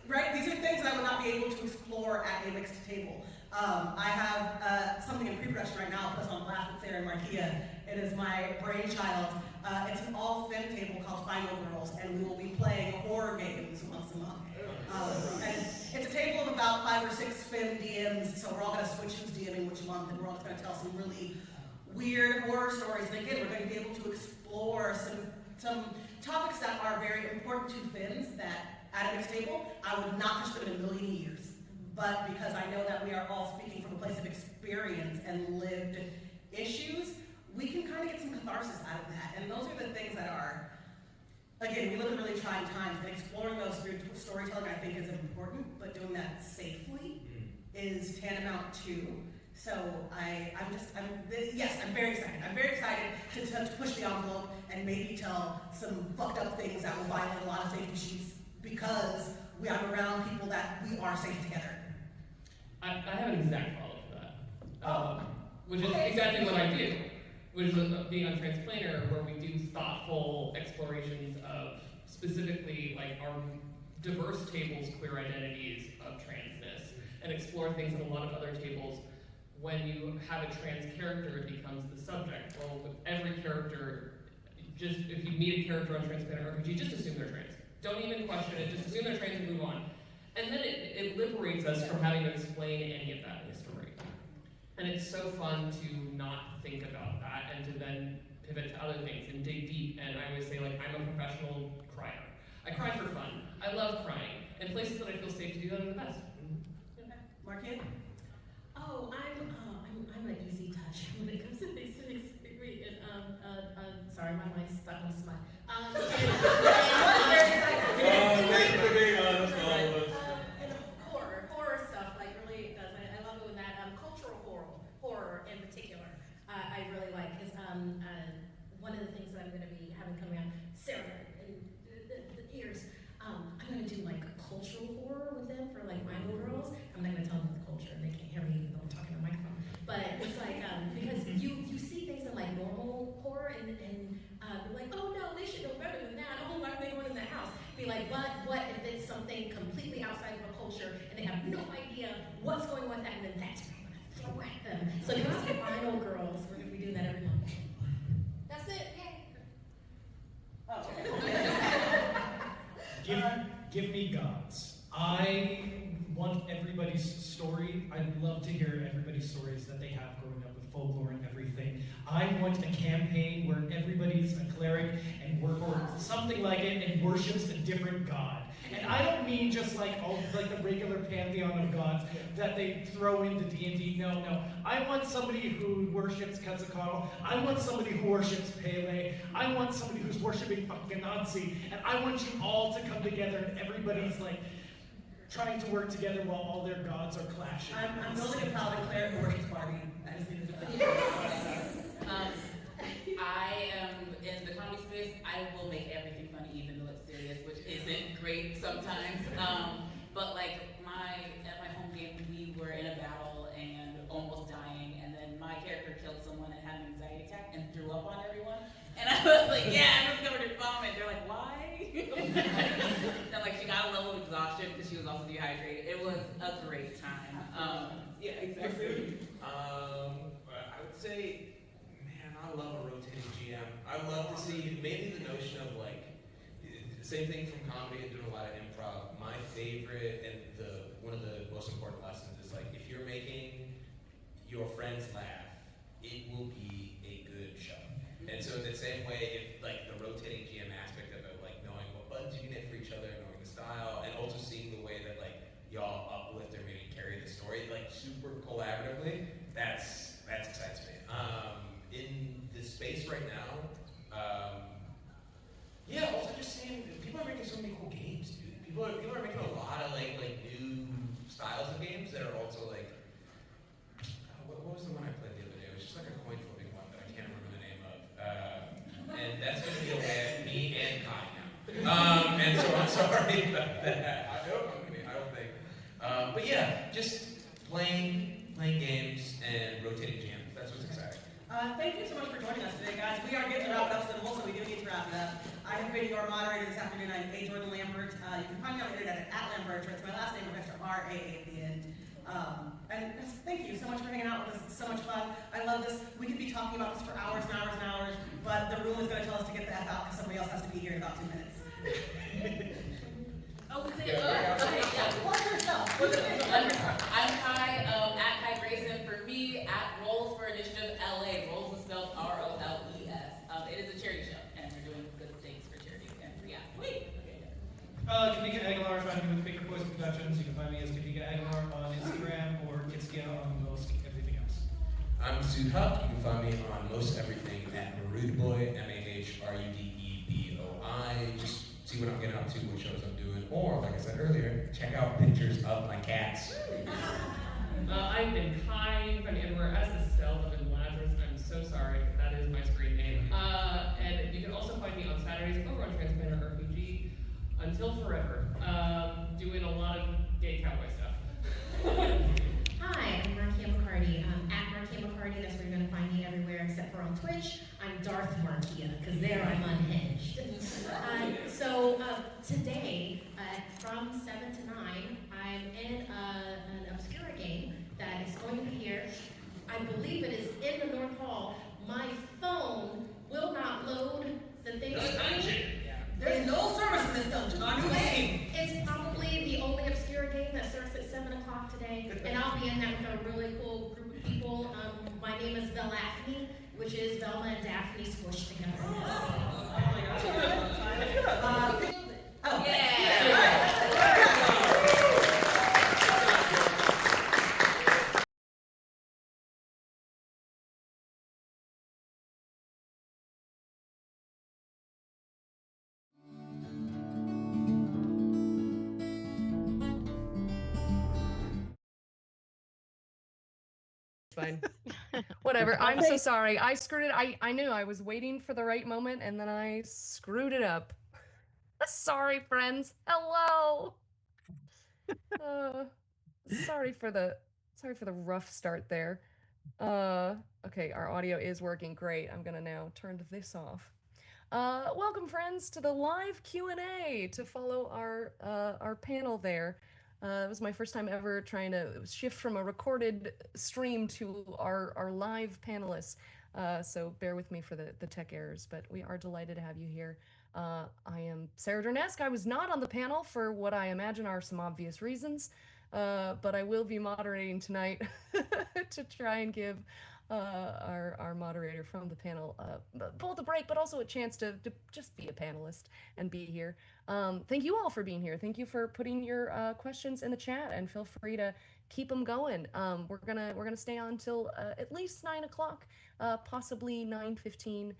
Right? These are things that I would not be able to explore at a mixed table. I have something in pre-production right now, put us on blast with Sarah and Markeia. It is my brainchild. It's an all-fem table called Final Girls, and we will be playing horror games once a month. And it's a table of about 5 or 6 fem DMs, so we're all going to switch who's DMing which month, and we're all going to tell some really weird horror stories. And again, we're going to be able to explore some topics that are very important to femmes that at a mixed table, I would not touch them in a million years. But because I know that we are all speaking from a place of experience and lived issues, we can kind of get some catharsis out of that. And those are the things that are, again, we live in really trying times, and exploring those through storytelling I think is important, but doing that safely is tantamount to. So yes, I'm very excited. I'm very excited to push the envelope and maybe tell some fucked up things that will violate a lot of safety sheets, because I'm around people that we are safe together. I have an exact follow-up to that, which is exactly what I do, which is being on Transplaner, where we do thoughtful explorations of specifically like our diverse tables, queer identities of transness, and explore things that a lot of other tables, when you have a trans character, it becomes the subject. Well, with every character, just if you meet a character on Transplaner RPG, just assume they're trans. Don't even question it, just assume they're trans and move on. And then it liberates us from having to explain any of that in the story. And it's so fun to not think about that and to then pivot to other things and dig deep. And I always say, like, I'm a professional crier. I cry for fun. I love crying. And places that I feel safe to do that are the best. Markeia? Oh, I'm an easy touch when it comes to these things. Sorry, my mind's stuck on smile. And horror stuff, like, really does. I love it when that cultural horror in particular, I really like, because one of the things that I'm going to be having coming out, Sarah and the ears, I'm going to do like cultural horror with them for like Final Girls. I'm not going to tell them the culture, and they can't hear me even though I'm talking on the microphone. But it's like because you see things in like normal horror, and you're like, oh no, they should know better than that. Oh, why are they going in the house? Be like, what if it's something completely outside of a culture and they have no idea what's going on with that, and then that's what I'm going to throw at them. So if you see Final Girls, we're going to be doing that every month. That's it. Yay. Oh, okay. Give me gods. I want everybody's story. I'd love to hear everybody's stories that they have growing up with folklore and everything. I want a campaign where everybody's a cleric and or something like it and worships a different god. And I don't mean just like the regular pantheon of gods that they throw into D&D. No. I want somebody who worships Quetzalcoatl. I want somebody who worships Pele. I want somebody who's worshiping fucking Nazi. And I want you all to come together, and everybody's like trying to work together while all their gods are clashing. I'm building a paladin cleric who worships Barbie. I just need I am in the comedy space. I will make everything funny, even though it's serious, which isn't great sometimes. But like at my home game, we were in a battle and almost dying, and then my character killed someone and had an anxiety attack and threw up on everyone. And I was like, yeah, everyone's covered in vomit. They're like, why? And like she got a level of exhaustion because she was also dehydrated. It was a great time. Yeah, exactly. I would say, man, I love a rotating GM. I love to see maybe the notion of like the same thing from comedy and doing a lot of improv. My favorite and one of the most important lessons is like if you're making your friends laugh, it will be a good show. And so in the same way, if like the rotating GM aspect of it, like knowing what buttons you can hit for each other, knowing the style, and also seeing the way that like y'all uplift and maybe carry the story like super collaboratively, that excites me. In the space right now, yeah, also just seeing people are making so many cool games, dude. People are making a lot of like new styles of games that are also like what was the one I played the other day? It was just like a coin flipping one that I can't remember the name of. And that's gonna be away at me and Kai now. And so I'm sorry about that. I don't think. But yeah, just playing games and rotating jams. That's what's exciting. Thank you so much for joining us today, guys. We are getting to wrap it up, so also we do need to wrap it up. I have been your moderator this afternoon. I'm A. Jordan Lambert. You can find me on the internet at Lambert. It's my last name with extra R-A-A at the end. And thank you so much for hanging out with us. It's so much fun. I love this. We could be talking about this for hours and hours and hours, but the room is going to tell us to get the F out because somebody else has to be here in about 2 minutes. Oh, we say, yeah. Plug yourself. I'm Kai, at Kai Grayson. For me, at Rolls for Initiative LA. Rolls is spelled R-O-L-E-S. It is a charity show, and we're doing good things for charity. And yeah, wait. Kawika Aguilar, find me with Baker Poison Productions. You can find me as Kawika Aguilar on Instagram or Kitskia on most everything else. I'm Masood Haque. You can find me on most everything at Marudeboy, M-A-H-R-U-D-E-B-O-I. Just see what I'm getting up to, what shows I'm doing, or like I said earlier, check out pictures of my cats. I've been Kai. You can find me everywhere as Estelle in Lazarus. I'm so sorry, but that is my screen name. And you can also find me on Saturdays over on Transplanter RPG until forever, doing a lot of gay cowboy stuff. Hi, I'm Markeia McCarty. At Markeia McCarty, that's where you're going to find me everywhere except for on Twitch. I'm Darth Markeia, because there I'm unhinged. Today, from 7 to 9, I'm in an obscure game that is going to be here. I believe it is in the North Hall. My phone will not load the thing. There's no service in this dungeon. Are you waiting? It's probably the only obscure game that starts at 7 o'clock today, and I'll be in that with a really cool group of people. My name is Velafne, which is Velma and Daphne squished together. Fine. Whatever. I'm so sorry. I screwed it. I knew I was waiting for the right moment and then I screwed it up. Sorry, friends. Hello. Sorry for the rough start there. Okay, our audio is working great. I'm gonna now turn this off. Welcome, friends, to the live Q&A to follow our panel there. It was my first time ever trying to shift from a recorded stream to our live panelists. So bear with me for the tech errors, but we are delighted to have you here. I am Sarah Durnesque. I was not on the panel for what I imagine are some obvious reasons, but I will be moderating tonight to try and give our moderator from the panel both a break, but also a chance to just be a panelist and be here. Thank you all for being here. Thank you for putting your questions in the chat, and feel free to keep them going. We're gonna stay on till at least 9 o'clock, possibly 9:15.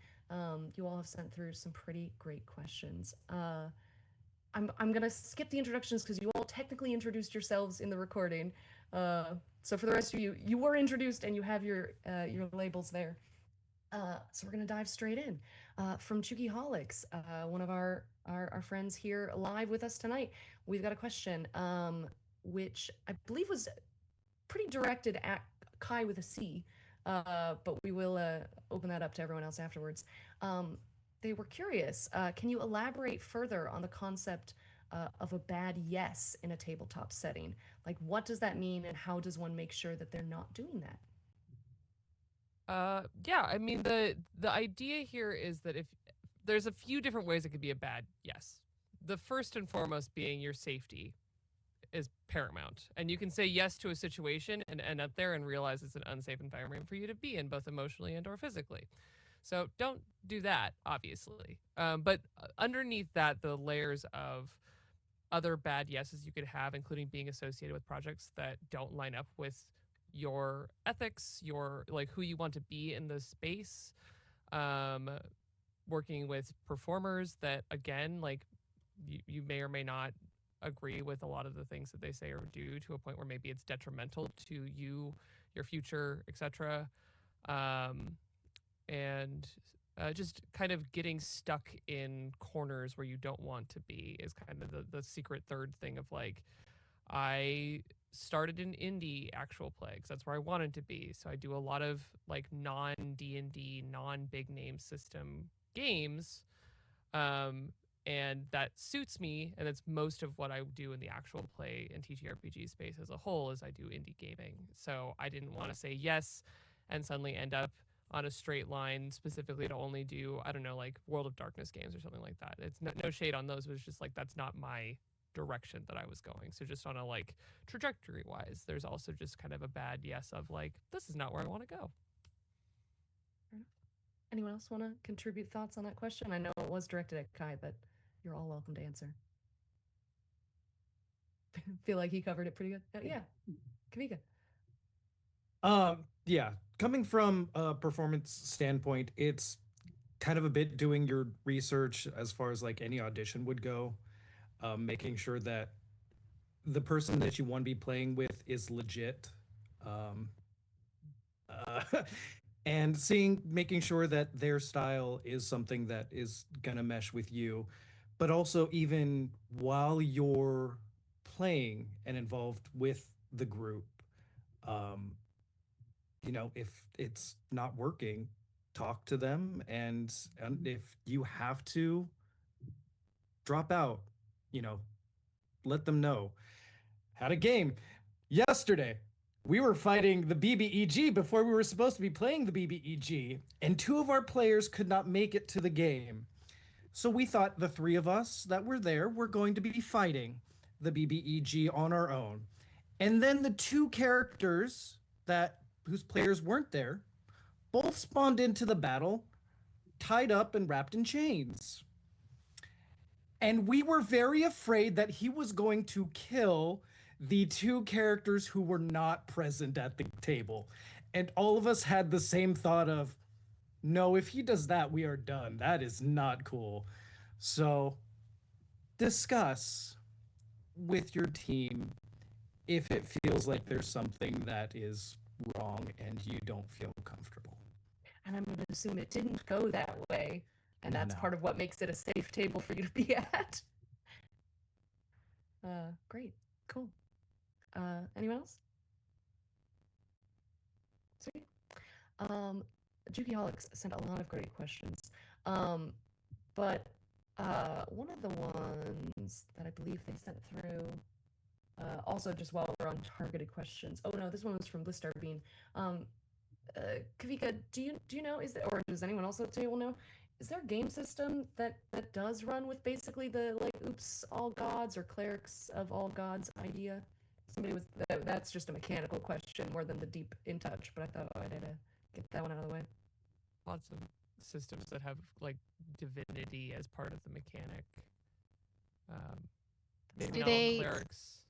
You all have sent through some pretty great questions. I'm gonna skip the introductions because you all technically introduced yourselves in the recording. So for the rest of you, you were introduced and you have your labels there. So we're gonna dive straight in. From Chugiholics, one of our friends here live with us tonight, we've got a question, which I believe was pretty directed at Kai with a C, but we will open that up to everyone else afterwards. They were curious, can you elaborate further on the concept of a bad yes in a tabletop setting? Like, what does that mean, and how does one make sure that they're not doing that? Yeah, I mean, the idea here is that if there's a few different ways it could be a bad yes. the first and foremost being your safety is paramount. And you can say yes to a situation and end up there and realize it's an unsafe environment for you to be in, both emotionally and or physically. So don't do that, obviously. But underneath that, the layers of other bad yeses you could have, including being associated with projects that don't line up with your ethics, your like who you want to be in the space, working with performers that again, like you may or may not agree with a lot of the things that they say or do to a point where maybe it's detrimental to you, your future, etc. And just kind of getting stuck in corners where you don't want to be is kind of the secret third thing of like, I started an indie actual play because that's where I wanted to be. So I do a lot of like non D&D, non big name system games. And that suits me, and that's most of what I do in the actual play and TTRPG space as a whole is I do indie gaming. So I didn't want to say yes and suddenly end up on a straight line specifically to only do, I don't know, like World of Darkness games or something like that. It's no shade on those, but it's just like that's not my direction that I was going. So just on a like trajectory wise, there's also just kind of a bad yes of like, this is not where I want to go. Anyone else want to contribute thoughts on that question? I know it was directed at Kai, but you're all welcome to answer. Feel like he covered it pretty good. Yeah, Kawika. Yeah, coming from a performance standpoint, it's kind of a bit doing your research as far as like any audition would go, making sure that the person that you want to be playing with is legit, and making sure that their style is something that is gonna mesh with you, but also even while you're playing and involved with the group, if it's not working, talk to them, and if you have to drop out, let them know. Had a game yesterday. We were fighting the BBEG before we were supposed to be playing the BBEG, and 2 of our players could not make it to the game. So we thought the 3 of us that were there were going to be fighting the BBEG on our own. And then the 2 characters whose players weren't there both spawned into the battle, tied up and wrapped in chains. And we were very afraid that he was going to kill the 2 characters who were not present at the table. And all of us had the same thought of, no, if he does that, we are done. That is not cool. So discuss with your team if it feels like there's something that is wrong and you don't feel comfortable. And I'm going to assume it didn't go that way, and that's No. part of what makes it a safe table for you to be at. Great, cool. Anyone else? Sweet. Jukiholics sent a lot of great questions. But one of the ones that I believe they sent through, also just while we're on targeted questions. Oh no, this one was from Listar Bean. Kawika, do you know, or does anyone else at the table know, is there a game system that does run with basically the like oops all gods or clerics of all gods idea? Somebody was that's just a mechanical question more than the deep in touch, but I thought I'd get that one out of the way. Lots of systems that have like divinity as part of the mechanic. Do they? Clerics.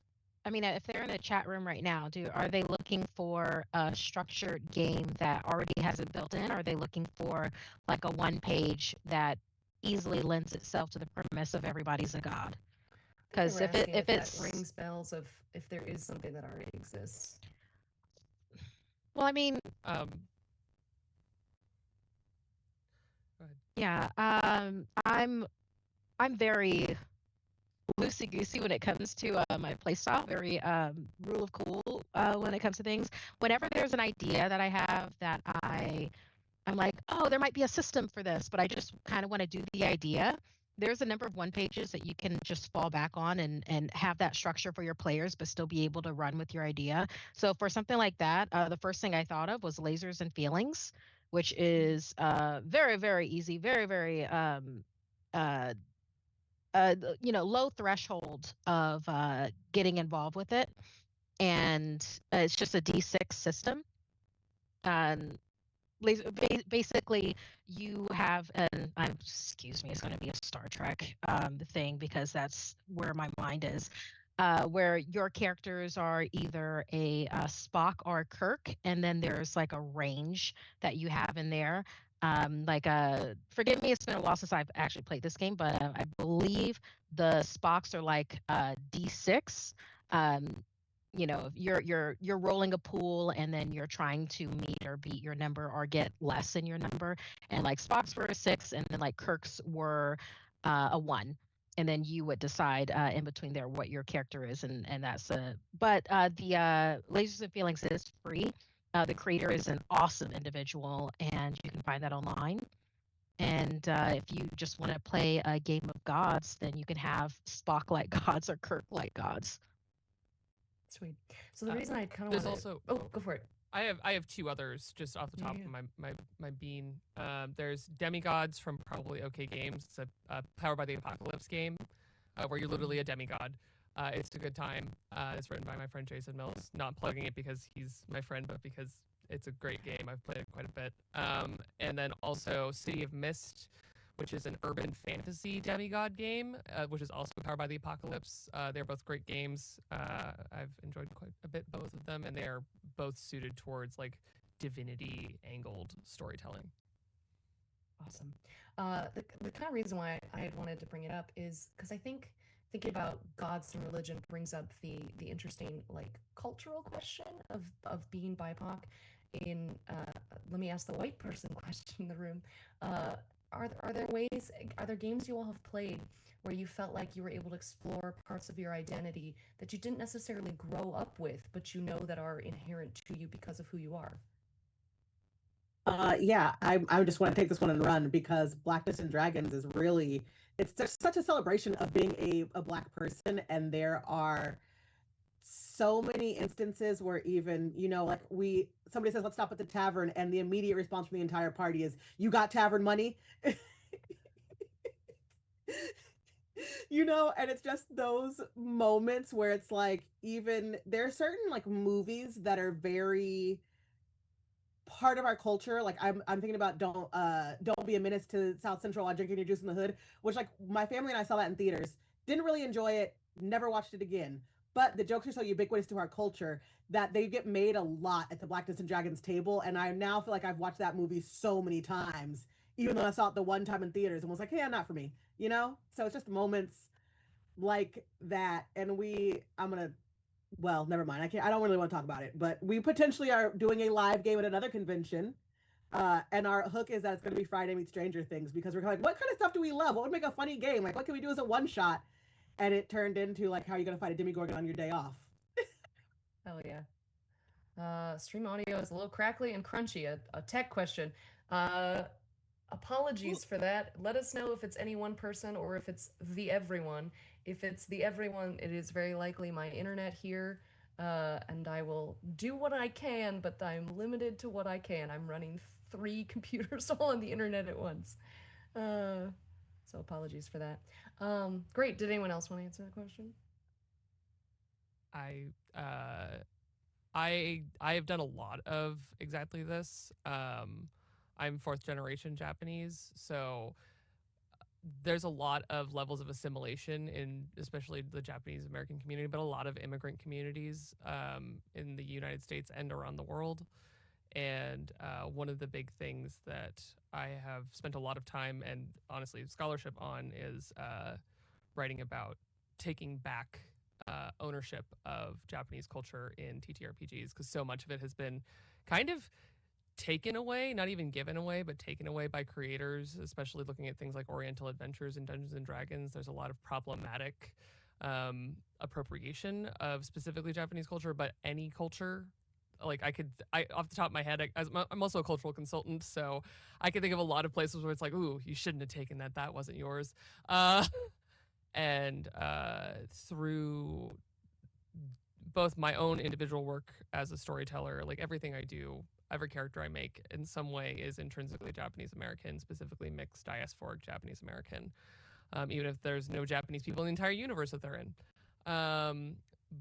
I mean, if they're in the chat room right now, are they looking for a structured game that already has it built in? Or are they looking for like a one-page that easily lends itself to the premise of everybody's a god? Because if it's rings bells of if there is something that already exists. Well, I mean, yeah, I'm very loosey-goosey when it comes to my playstyle, very rule of cool when it comes to things. Whenever there's an idea that I have that I'm like, oh, there might be a system for this, but I just kind of want to do the idea. There's a number of one pages that you can just fall back on and have that structure for your players, but still be able to run with your idea. So for something like that, the first thing I thought of was Lasers and Feelings, which is very, very easy, very, very low threshold of getting involved with it, and it's just a D6 system. Um, Basically, you have excuse me, it's going to be a Star Trek thing because that's where my mind is. Where your characters are either a Spock or a Kirk, and then there's like a range that you have in there. Forgive me, it's been a while since I've actually played this game, but I believe the Spocks are like D6. Um, you're rolling a pool and then you're trying to meet or beat your number or get less than your number, and like Spock's were a 6 and then like Kirk's were a 1, and then you would decide in between there what your character is, and that's the Lasers and Feelings is free. The creator is an awesome individual, and you can find that online. And if you just want to play a game of gods, then you can have Spock like gods or Kirk like gods. Sweet. So the reason I kind of There's want also go for it. I have 2 others just off the top of my bean. There's Demigods from probably OK Games. It's a Powered by the Apocalypse game where you're literally a demigod. It's a good time. It's written by my friend Jason Mills. Not plugging it because he's my friend, but because it's a great game. I've played it quite a bit. And then also City of Mist, which is an urban fantasy demigod game, which is also powered by the Apocalypse. They're both great games. I've enjoyed quite a bit both of them, and they are both suited towards like divinity angled storytelling. Awesome. The kind of reason why I had wanted to bring it up is because I think thinking about gods and religion brings up the interesting like cultural question of being BIPOC. Let me ask the white person question in the room. Are there games you all have played where you felt like you were able to explore parts of your identity that you didn't necessarily grow up with, but you know that are inherent to you because of who you are? Yeah, I just want to take this one and run because Blackness and Dragons is really, it's just such a celebration of being a Black person, and there are so many instances where even, like somebody says, let's stop at the tavern, and the immediate response from the entire party is, you got tavern money? And it's just those moments where it's like, even there are certain like movies that are very part of our culture. Like I'm thinking about Don't Be a Menace to South Central while drinking your juice in the hood, which like my family and I saw that in theaters, didn't really enjoy it, never watched it again. But the jokes are so ubiquitous to our culture that they get made a lot at the Blackness and Dragons table, and I now feel like I've watched that movie so many times, even though I saw it the one time in theaters and was like, yeah, not for me, So it's just moments like that, and well, never mind. I don't really want to talk about it, but we potentially are doing a live game at another convention. And our hook is that it's going to be Friday Meet Stranger Things, because we're like, what kind of stuff do we love? What would make a funny game? Like, what can we do as a one shot? And it turned into like, how are you going to fight a Demogorgon on your day off? Hell yeah. Stream audio is a little crackly and crunchy. A tech question. Apologies for that. Let us know if it's any one person or if it's the everyone. If it's the everyone, it is very likely my internet here, and I will do what I can, but I'm limited to what I can. I'm running 3 computers all on the internet at once. So apologies for that. Great. Did anyone else want to answer the question? I have done a lot of exactly this. I'm 4th generation Japanese, so there's a lot of levels of assimilation in especially the Japanese American community, but a lot of immigrant communities in the United States and around the world. And one of the big things that I have spent a lot of time and honestly scholarship on is writing about taking back ownership of Japanese culture in TTRPGs, because so much of it has been kind of taken away, not even given away, but taken away by creators, especially looking at things like Oriental Adventures and Dungeons and Dragons. There's a lot of problematic appropriation of specifically Japanese culture, but any culture. Like I off the top of my head, I'm also a cultural consultant, so I can think of a lot of places where it's like, ooh, you shouldn't have taken that. That wasn't yours. And through both my own individual work as a storyteller, like everything I do, every character I make in some way is intrinsically Japanese American, specifically mixed diasporic Japanese American. even if there's no Japanese people in the entire universe that they're in.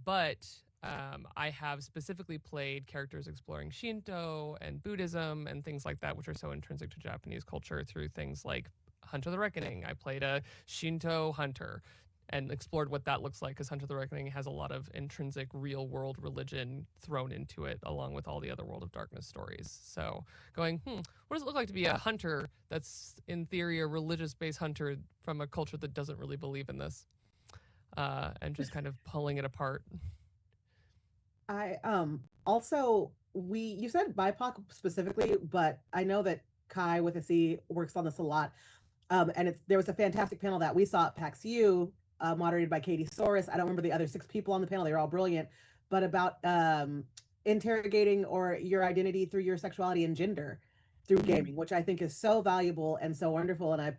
But I have specifically played characters exploring Shinto and Buddhism and things like that, which are so intrinsic to Japanese culture through things like Hunter the Reckoning. I played a Shinto hunter and explored what that looks like, because Hunter the Reckoning has a lot of intrinsic real world religion thrown into it, along with all the other World of Darkness stories. So going, what does it look like to be a hunter that's in theory a religious-based hunter from a culture that doesn't really believe in this? And just kind of pulling it apart. I also you said BIPOC specifically, but I know that Kai with a C works on this a lot. And there was a fantastic panel that we saw at PAX U, moderated by Katie Soros. I don't remember the other 6 people on the panel; they were all brilliant. But about interrogating or your identity through your sexuality and gender through gaming, which I think is so valuable and so wonderful. And I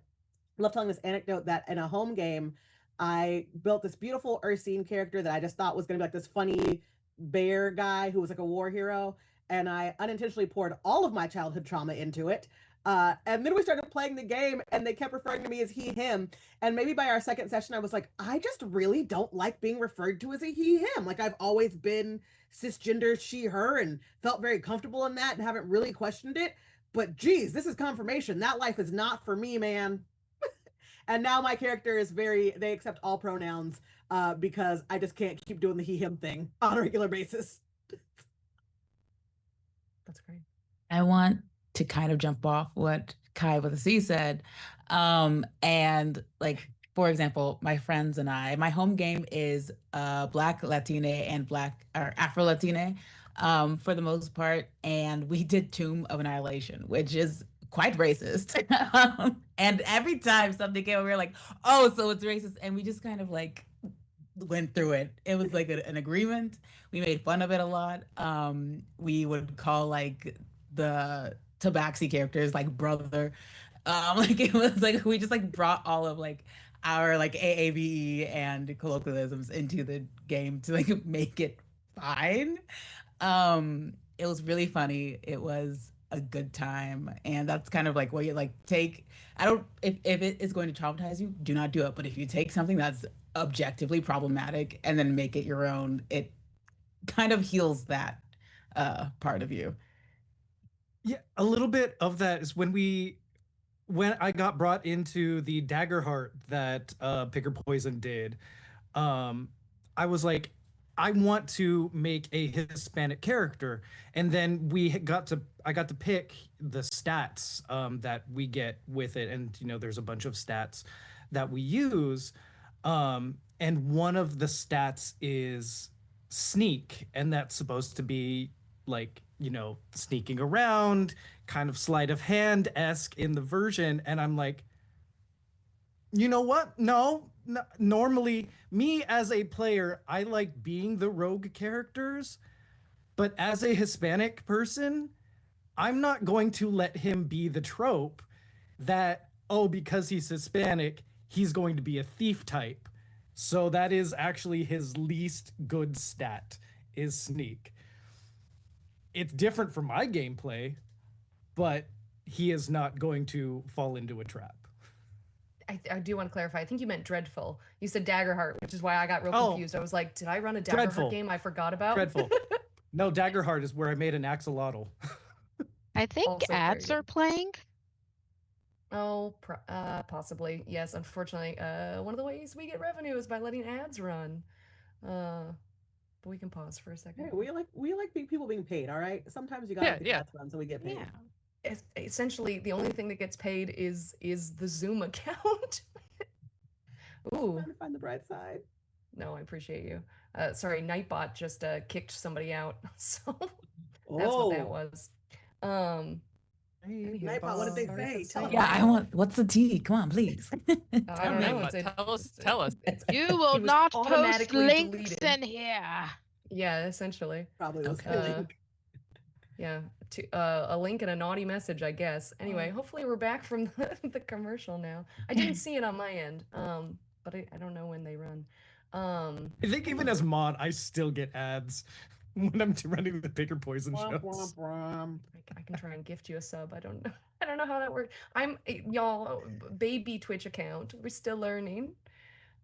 love telling this anecdote that in a home game, I built this beautiful Ursine character that I just thought was going to be like this funny bear guy who was like a war hero, and I unintentionally poured all of my childhood trauma into it. And then we started playing the game, and they kept referring to me as he, him. And maybe by our second session, I was like, I just really don't like being referred to as a he, him. Like, I've always been cisgender, she, her, and felt very comfortable in that and haven't really questioned it. But geez, this is confirmation. That life is not for me, man. And now my character is they accept all pronouns because I just can't keep doing the he, him thing on a regular basis. That's great. I want to kind of jump off what Kai with a C said. And like, for example, my friends and I, my home game is Black Latine and Afro Latine for the most part. And we did Tomb of Annihilation, which is quite racist. And every time something came over, we were like, oh, so it's racist. And we just kind of like went through it. It was like an agreement. We made fun of it a lot. We would call like the Tabaxi characters like brother. Like it was like we just like brought all of like our like AAVE and colloquialisms into the game to like make it fine. It was really funny. It was a good time, and that's kind of like what you like take. If it is going to traumatize you, do not do it. But if you take something that's objectively problematic and then make it your own, it kind of heals that part of you. Yeah, a little bit of that is when I got brought into the Daggerheart that Picker Poison did. I was like, I want to make a Hispanic character, and then I got to pick the stats that we get with it, and there's a bunch of stats that we use, and one of the stats is sneak, and that's supposed to be like sneaking around, kind of sleight of hand-esque in the version, and I'm like, you know what? No, normally me as a player, I like being the rogue characters, but as a Hispanic person, I'm not going to let him be the trope that, oh, because he's Hispanic, he's going to be a thief type. So that is actually his least good stat, is sneak. It's different from my gameplay, but he is not going to fall into a trap. I do want to clarify. I think you meant Dreadful. You said Daggerheart, which is why I got real confused. I was like, did I run a Daggerheart game I forgot about? Dreadful. No, Daggerheart is where I made an axolotl. I think Also ads very are playing. Oh, possibly. Yes, unfortunately. One of the ways we get revenue is by letting ads run. But we can pause for a second. Hey, we like people being paid, all right? Sometimes you gotta let the ads run so we get paid. Yeah. Essentially, the only thing that gets paid is the Zoom account. Ooh. Trying to find the bright side. No, I appreciate you. Sorry, Nightbot just kicked somebody out, so that's what that was. Nightbot, what did they say? Tell Yeah, I want. What's the tea? Come on, please. I don't know. Tell us. You will not post automatically links deleted. in here. Yeah, essentially. Probably was Yeah, a link and a naughty message, I guess. Anyway, hopefully we're back from the commercial now. I didn't see it on my end, but I don't know when they run. I think even as mod, I still get ads when I'm running the Picker Poison shows. I can try and gift you a sub. I don't know. I don't know how that works. I'm y'all baby Twitch account. We're still learning.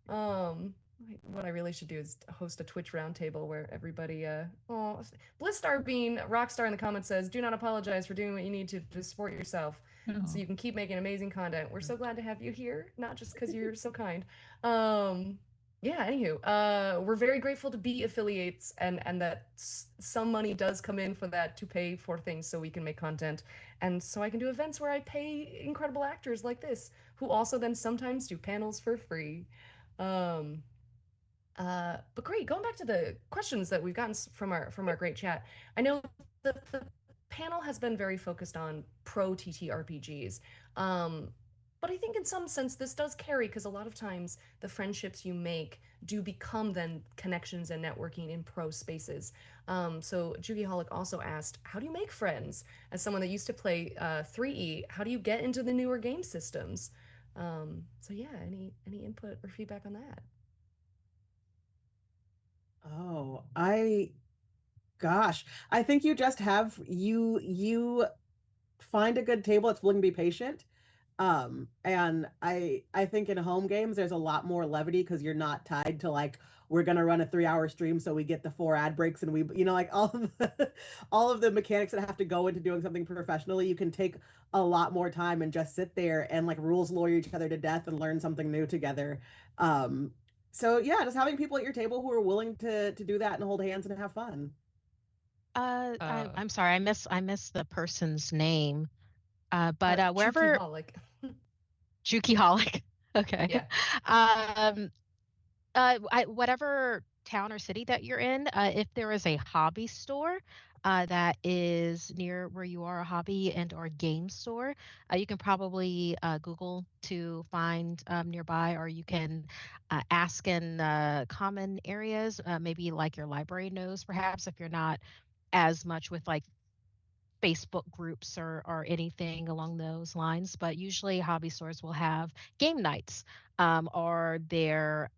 What I really should do is host a Twitch roundtable where everybody. Oh, Blistar Bean Rockstar in the comments says, "Do not apologize for doing what you need to support yourself, so you can keep making amazing content. We're so glad to have you here, not just because you're so kind." Yeah. Anywho, we're very grateful to be affiliates, and that some money does come in for that to pay for things so we can make content, and so I can do events where I pay incredible actors like this, who also then sometimes do panels for free. But great, going back to the questions that we've gotten from our great chat. I know the panel has been very focused on pro TTRPGs. But I think in some sense this does carry, because a lot of times the friendships you make do become then connections and networking in pro spaces. So Jugiholic also asked, how do you make friends? As someone that used to play 3E, how do you get into the newer game systems? So yeah, any input or feedback on that? Oh, gosh, I think you just have you find a good table that's willing to be patient. And I think in home games there's a lot more levity because you're not tied to like we're gonna run a 3-hour stream so we get the 4 ad breaks and we like all of the mechanics that have to go into doing something professionally. You can take a lot more time and just sit there and like rules lawyer each other to death and learn something new together. So yeah, just having people at your table who are willing to do that and hold hands and have fun. I'm sorry, I missed the person's name. But wherever Jukiholic. Jukiholic. Okay. Yeah. Whatever town or city that you're in, if there is a hobby store that is near where you are, a hobby and or game store, you can probably Google to find nearby, or you can ask in common areas, maybe like your library knows, perhaps, if you're not as much with like Facebook groups or anything along those lines. But usually hobby stores will have game nights, or their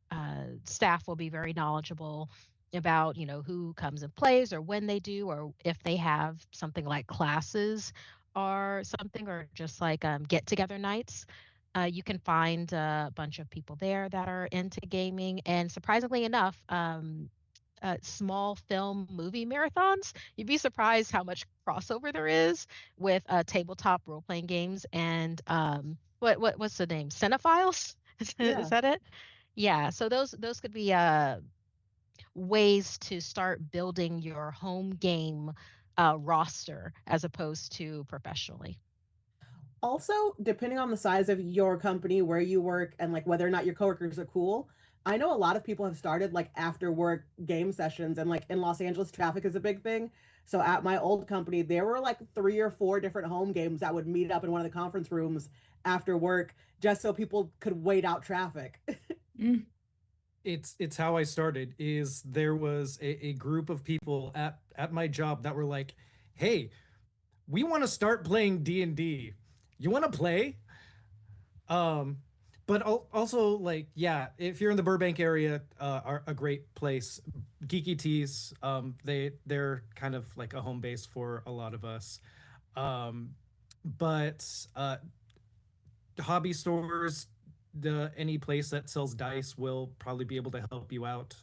staff will be very knowledgeable about, who comes and plays, or when they do, or if they have something like classes or something, or just like get together nights. You can find a bunch of people there that are into gaming, and surprisingly enough, small film movie marathons. You'd be surprised how much crossover there is with tabletop role playing games and what's the name? Cinephiles? Is Yeah. that it? Yeah. So those could be ways to start building your home game roster as opposed to professionally. Also, depending on the size of your company, where you work, and like whether or not your coworkers are cool, I know a lot of people have started like after work game sessions, and like in Los Angeles, traffic is a big thing. So at my old company, there were like 3 or 4 different home games that would meet up in one of the conference rooms after work just so people could wait out traffic. It's how I started. Is there was a group of people at my job that were like, "Hey, we want to start playing D&D. You want to play?" But also like, yeah, if you're in the Burbank area, are a great place. Geeky Teas, they're kind of like a home base for a lot of us. But hobby stores, any place that sells dice will probably be able to help you out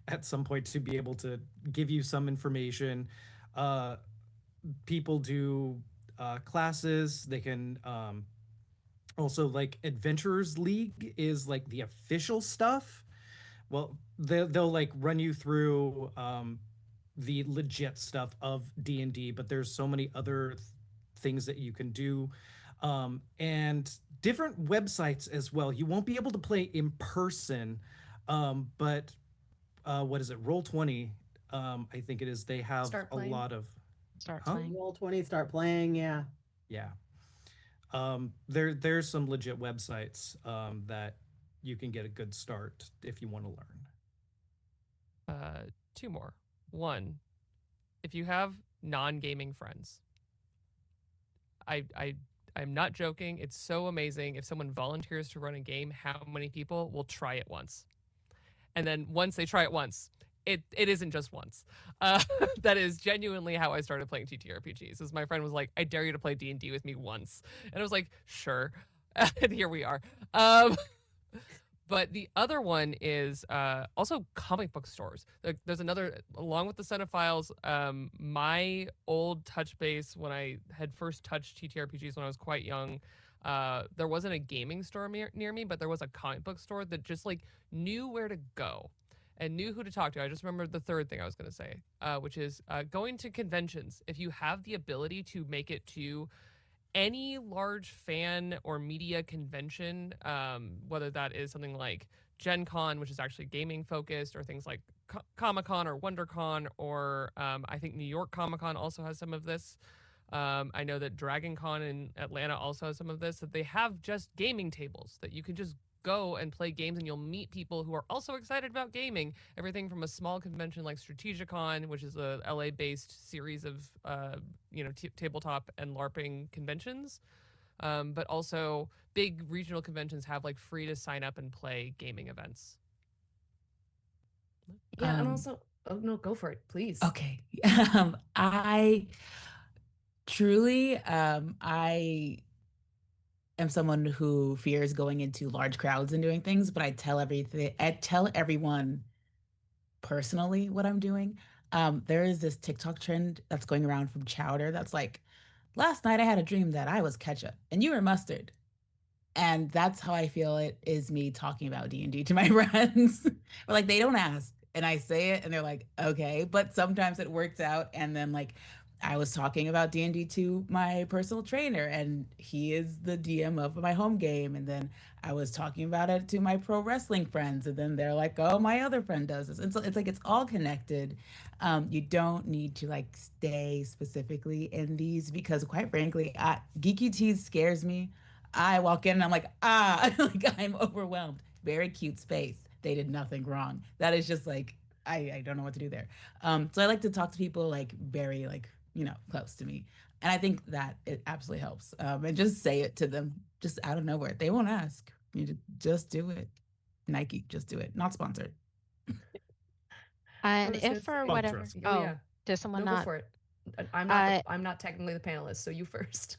at some point to be able to give you some information. People do classes. They can also, like, Adventurers League is like the official stuff. Well, they'll like run you through the legit stuff of D&D, but there's so many other things that you can do, and different websites as well. You won't be able to play in person, but what is it? Roll20, I think it is. They have a lot of playing. Roll20, start playing. Yeah. Yeah. There's some legit websites that you can get a good start if you want to learn. 2 more. 1, if you have non-gaming friends, I'm not joking. It's so amazing if someone volunteers to run a game, how many people will try it once. And then once they try it once, it isn't just once. That is genuinely how I started playing TTRPGs. Is my friend was like, I dare you to play D&D with me once. And I was like, sure. And here we are. But the other one is also comic book stores. There's another, along with the Cinephiles, my old touch base when I had first touched TTRPGs when I was quite young, there wasn't a gaming store near me, but there was a comic book store that just like knew where to go and knew who to talk to. I just remembered the third thing I was going to say, which is going to conventions. If you have the ability to make it to any large fan or media convention, whether that is something like Gen Con, which is actually gaming focused, or things like Comic Con or WonderCon, or I think New York Comic Con also has some of this. I know that Dragon Con in Atlanta also has some of this, that they have just gaming tables that you can just go and play games and you'll meet people who are also excited about gaming. Everything from a small convention like Strategicon, which is a LA-based series of tabletop and LARPing conventions, but also big regional conventions have like free to sign up and play gaming events. Yeah, and also, oh no, go for it, please. Okay. I truly, I am someone who fears going into large crowds and doing things, but I tell everyone personally what I'm doing. There is this TikTok trend that's going around from Chowder that's like, last night I had a dream that I was ketchup and you were mustard. And that's how I feel it is me talking about D&D to my friends. Or like, they don't ask and I say it and they're like, okay, but sometimes it works out. And then like, I was talking about D&D to my personal trainer and he is the DM of my home game. And then I was talking about it to my pro wrestling friends. And then they're like, oh, my other friend does this. And so it's like, it's all connected. You don't need to like stay specifically in these because quite frankly, Geeky Teas scares me. I walk in and I'm like, like I'm overwhelmed. Very cute space. They did nothing wrong. That is just like, I don't know what to do there. So I like to talk to people like very like, close to me. And I think that it absolutely helps. And just say it to them just out of nowhere. They won't ask. You just do it. Nike, just do it. Not sponsored. And if for whatever, does someone no, not? Go for it. I'm not technically the panelist, so you first.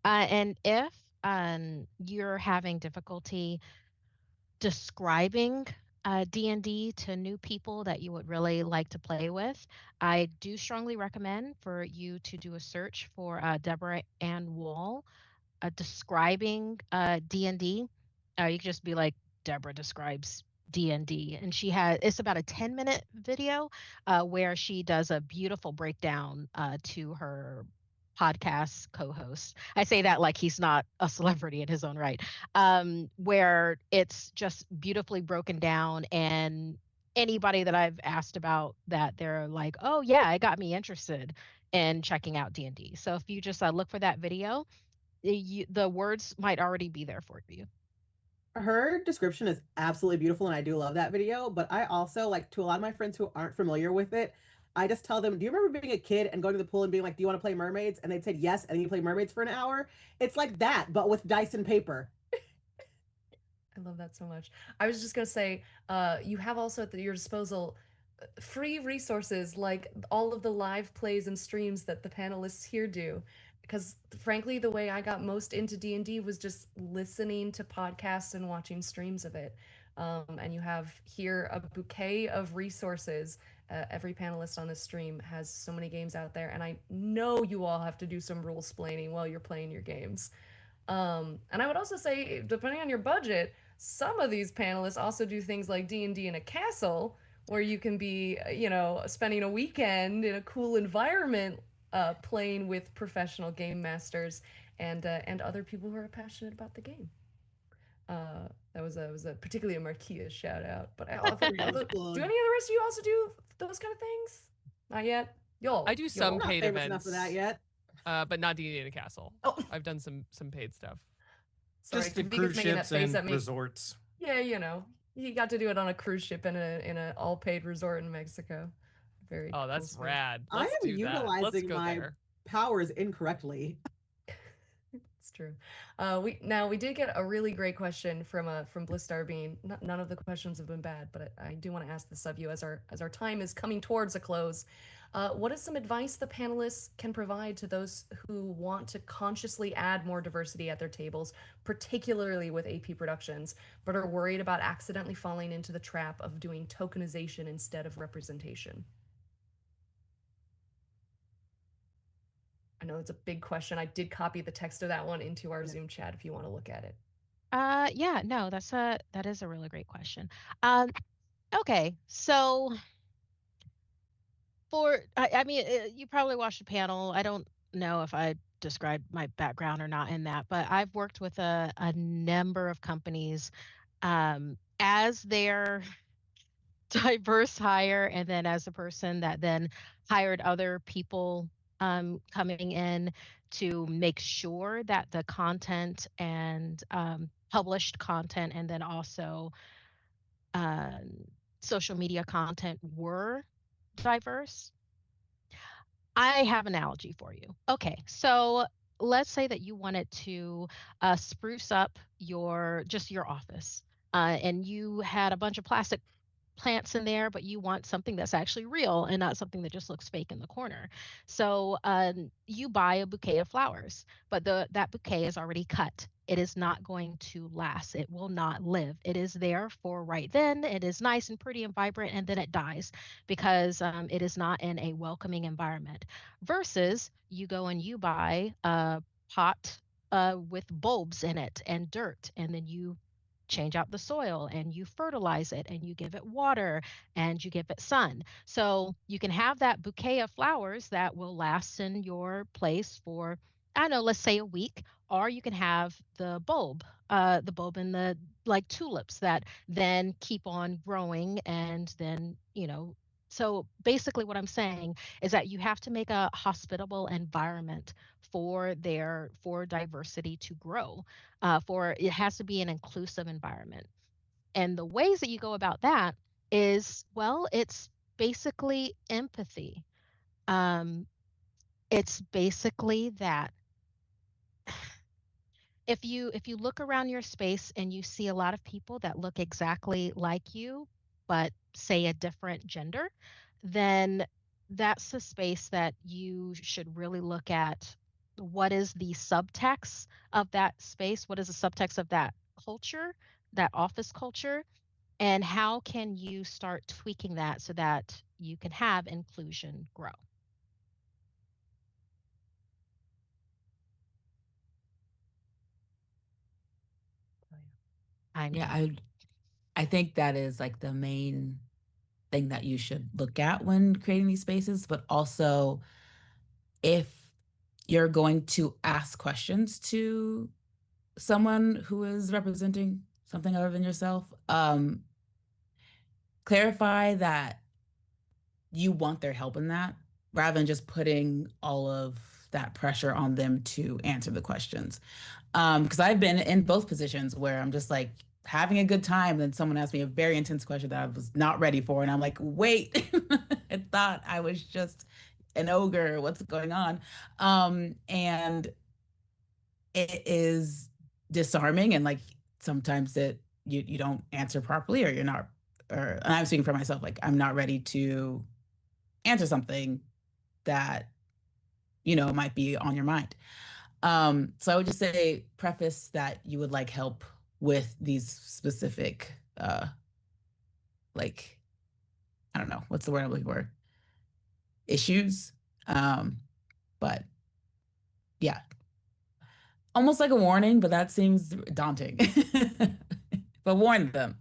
And if you're having difficulty describing D&D to new people that you would really like to play with, I do strongly recommend for you to do a search for Deborah Ann Wall describing D&D. You can just be like, Deborah describes D&D, and it's about a 10-minute video where she does a beautiful breakdown to her podcast co-host. I say that like he's not a celebrity in his own right, where it's just beautifully broken down, and anybody that I've asked about that, they're like, oh yeah, it got me interested in checking out D&D. So if you just look for that video, the words might already be there for you. Her description is absolutely beautiful and I do love that video, but I also like, to a lot of my friends who aren't familiar with it, I just tell them, do you remember being a kid and going to the pool and being like, do you want to play mermaids? And they'd said yes, and then you play mermaids for an hour. It's like that, but with dice and paper. I love that so much. I was just gonna say, you have also at your disposal free resources like all of the live plays and streams that the panelists here do. Because frankly, the way I got most into D&D was just listening to podcasts and watching streams of it. And you have here a bouquet of resources. Every panelist on this stream has so many games out there, and I know you all have to do some rule splaining while you're playing your games. And I would also say, depending on your budget, some of these panelists also do things like D&D in a castle, where you can be, spending a weekend in a cool environment, playing with professional game masters and other people who are passionate about the game. That was a particularly a Markeia shout out. But do any of the rest of you also do those kind of things? Not yet. I do some paid events. Enough for that yet. But not D&D in a castle. Oh, I've done some paid stuff. Sorry, just the cruise ships and resorts. Yeah, you got to do it on a cruise ship in a all paid resort in Mexico. Very. Oh, that's cool rad. I am utilizing my powers incorrectly. It's true. We did get a really great question from Bliss Starbeam. None of the questions have been bad, but I do want to ask this of you as our time is coming towards a close. What is some advice the panelists can provide to those who want to consciously add more diversity at their tables, particularly with AP Productions, but are worried about accidentally falling into the trap of doing tokenization instead of representation? I know it's a big question. I did copy the text of that one into our Zoom chat if you want to look at it. Yeah, no, that is a really great question. Okay, so I mean, you probably watched the panel. I don't know if I described my background or not in that, but I've worked with a number of companies as their diverse hire, and then as a person that then hired other people coming in to make sure that the content and published content, and then also um, social media content were diverse. I have an analogy for you. Okay, so let's say that you wanted to spruce up your office, and you had a bunch of plastic plants in there, but you want something that's actually real and not something that just looks fake in the corner. So you buy a bouquet of flowers, but that bouquet is already cut. It is not going to last. It will not live. It is there for right then. It is nice and pretty and vibrant, and then it dies because it is not in a welcoming environment. Versus you go and you buy a pot with bulbs in it and dirt, and then you change out the soil and you fertilize it and you give it water and you give it sun. So you can have that bouquet of flowers that will last in your place for, I don't know, let's say a week, or you can have the bulb and the like tulips that then keep on growing and then, so basically what I'm saying is that you have to make a hospitable environment for diversity to grow, for it has to be an inclusive environment. And the ways that you go about that is, well, it's basically empathy. Um, it's basically that if you look around your space and you see a lot of people that look exactly like you, but say a different gender, then that's a space that you should really look at. What is the subtext of that space? What is the subtext of that culture, that office culture? And how can you start tweaking that so that you can have inclusion grow? I'm Yeah, complete. I think that is like the main thing that you should look at when creating these spaces, but also if you're going to ask questions to someone who is representing something other than yourself, clarify that you want their help in that rather than just putting all of that pressure on them to answer the questions. Because I've been in both positions where I'm just like having a good time, then someone asked me a very intense question that I was not ready for, and I'm like, wait, I thought I was just an ogre. What's going on? And it is disarming, and like sometimes you don't answer properly, or you're not, or and I'm speaking for myself, like I'm not ready to answer something that might be on your mind. So I would just say preface that you would like help with these specific like, I don't know, what's the word I'm looking for? Issues. But yeah. Almost like a warning, but that seems daunting. But warn them.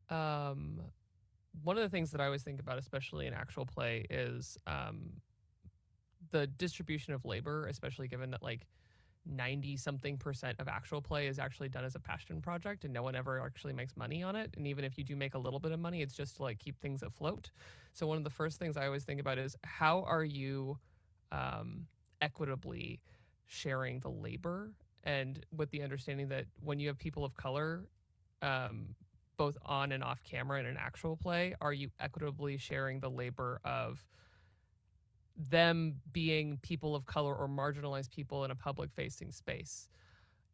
One of the things that I always think about, especially in actual play, is the distribution of labor, especially given that like 90 something percent of actual play is actually done as a passion project and no one ever actually makes money on it. And even if you do make a little bit of money, it's just to like keep things afloat. So one of the first things I always think about is how are you equitably sharing the labor, and with the understanding that when you have people of color, both on and off camera in an actual play, are you equitably sharing the labor of them being people of color or marginalized people in a public facing space.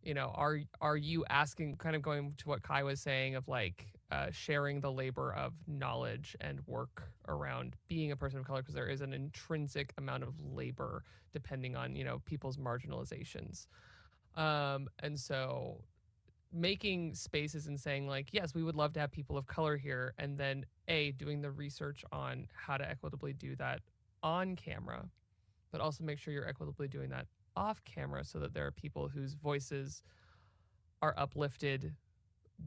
You know, are you asking, kind of going to what Kai was saying of like sharing the labor of knowledge and work around being a person of color, because there is an intrinsic amount of labor depending on, you know, people's marginalizations. And so making spaces and saying like, yes, we would love to have people of color here, and then doing the research on how to equitably do that on camera, but also make sure you're equitably doing that off camera so that there are people whose voices are uplifted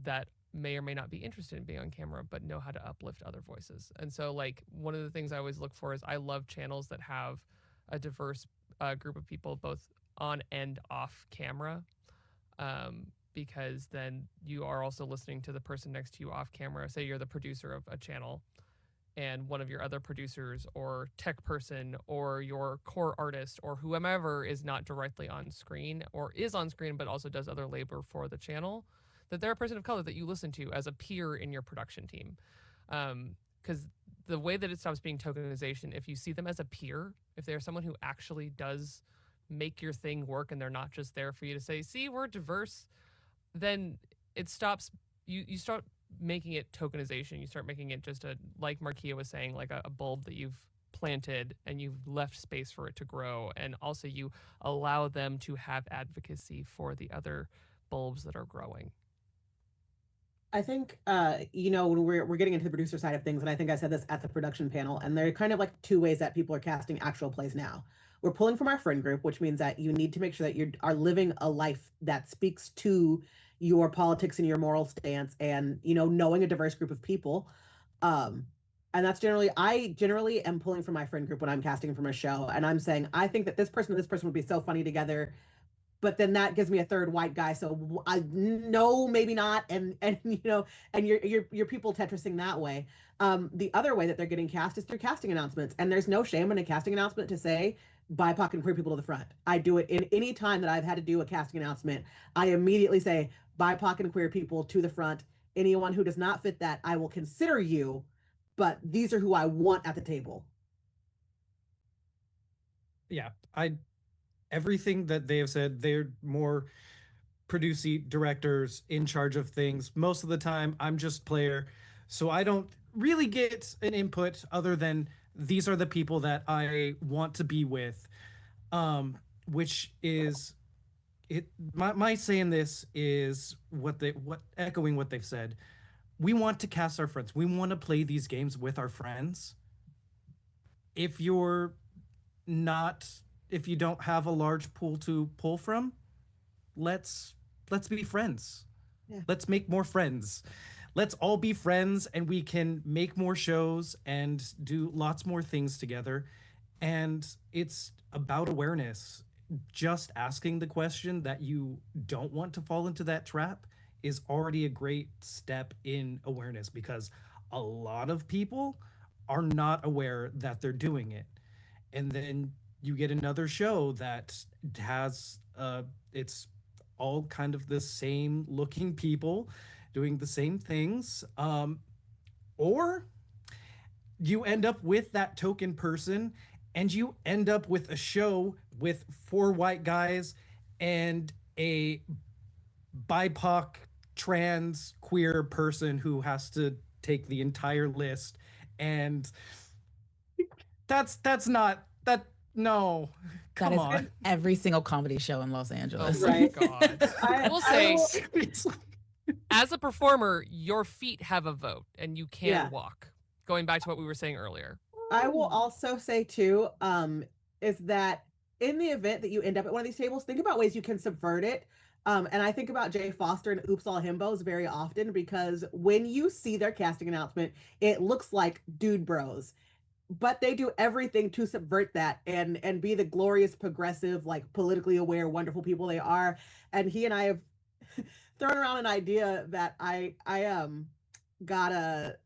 that may or may not be interested in being on camera but know how to uplift other voices. And so like one of the things I always look for is I love channels that have a diverse group of people both on and off camera, because then you are also listening to the person next to you off camera. Say you're the producer of a channel and one of your other producers or tech person or your core artist or whomever is not directly on screen or is on screen but also does other labor for the channel, that they're a person of color that you listen to as a peer in your production team. Because the way that it stops being tokenization, if you see them as a peer, if they're someone who actually does make your thing work and they're not just there for you to say, see, we're diverse, then it stops, you start making it tokenization. You start making it just like Markeia was saying, like a bulb that you've planted and you've left space for it to grow. And also you allow them to have advocacy for the other bulbs that are growing. I think, you know, when we're getting into the producer side of things, and I think I said this at the production panel, and there are kind of like two ways that people are casting actual plays now. We're pulling from our friend group, which means that you need to make sure that you are living a life that speaks to your politics and your moral stance, and, you know, knowing a diverse group of people. And that's I generally am pulling from my friend group when I'm casting from a show, and I'm saying, I think that this person and this person would be so funny together. But then that gives me a third white guy. So I no, maybe not. And you know, and you're people Tetrising that way. The other way that they're getting cast is through casting announcements. And there's no shame in a casting announcement to say BIPOC and queer people to the front. I do it in any time that I've had to do a casting announcement. I immediately say BIPOC and queer people to the front. Anyone who does not fit that, I will consider you, but these are who I want at the table. Yeah, everything that they have said, they're more producing directors in charge of things. Most of the time, I'm just player, so I don't really get an input other than these are the people that I want to be with, which is it. My saying this is what echoing what they've said. We want to cast our friends. We want to play these games with our friends. If you don't have a large pool to pull from, let's be friends. Yeah. Let's make more friends. Let's all be friends, and we can make more shows and do lots more things together. And it's about awareness. Just asking the question that you don't want to fall into that trap is already a great step in awareness, because a lot of people are not aware that they're doing it. And then you get another show that has it's all kind of the same looking people doing the same things, or you end up with that token person and you end up with a show with 4 white guys and a BIPOC trans queer person who has to take the entire list, and that's not that. No, come on. Every single comedy show in Los Angeles. Oh my God. I will say, Seriously. as a performer, your feet have a vote and you can walk. Going back to what we were saying earlier. I will also say too, is that in the event that you end up at one of these tables, think about ways you can subvert it. And I think about Jay Foster and Oops All Himbos very often, because when you see their casting announcement, it looks like dude bros. But they do everything to subvert that and be the glorious, progressive, like politically aware, wonderful people they are. And he and I have thrown around an idea that I got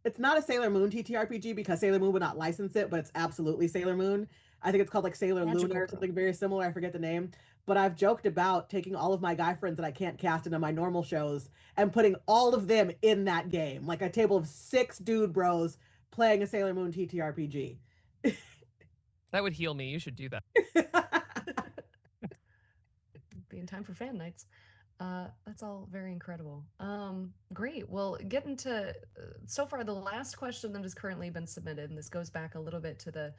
it's not a Sailor Moon TTRPG because Sailor Moon would not license it, but it's absolutely Sailor Moon. I think it's called like Sailor Luna or something very similar. I forget the name. But I've joked about taking all of my guy friends that I can't cast into my normal shows and putting all of them in that game. Like a table of 6 dude bros playing a Sailor Moon TTRPG. That would heal me. You should do that. Be in time for fan nights. That's all very incredible. Great. Well, get into so far the last question that has currently been submitted, and this goes back a little bit to the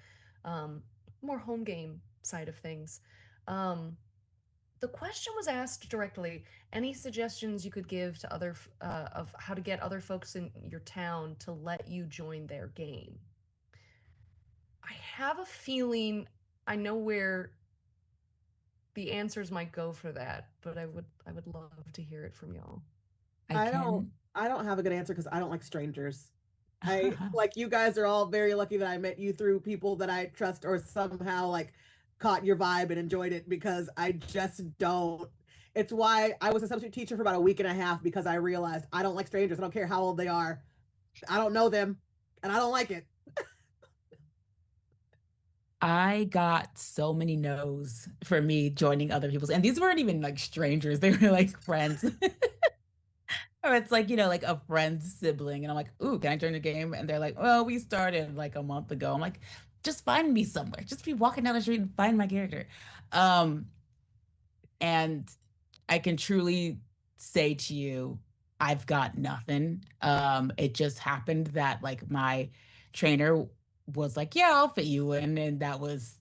more home game side of things. The question was asked directly. Any suggestions you could give to other of how to get other folks in your town to let you join their game? I have a feeling I know where the answers might go for that, but I would love to hear it from y'all. I don't have a good answer because I don't like strangers. I like you guys are all very lucky that I met you through people that I trust or somehow like caught your vibe and enjoyed it, because I just don't. It's why I was a substitute teacher for about a week and a half, because I realized I don't like strangers. I don't care how old they are. I don't know them and I don't like it. I got so many no's for me joining other people's, and these weren't even like strangers, they were like friends. Or it's like, like a friend's sibling, and I'm like, ooh, can I join the game? And they're like, well, we started like a month ago. I'm like, just find me somewhere. Just be walking down the street and find my character. And I can truly say to you, I've got nothing. It just happened that like my trainer was like, yeah, I'll fit you in. And that was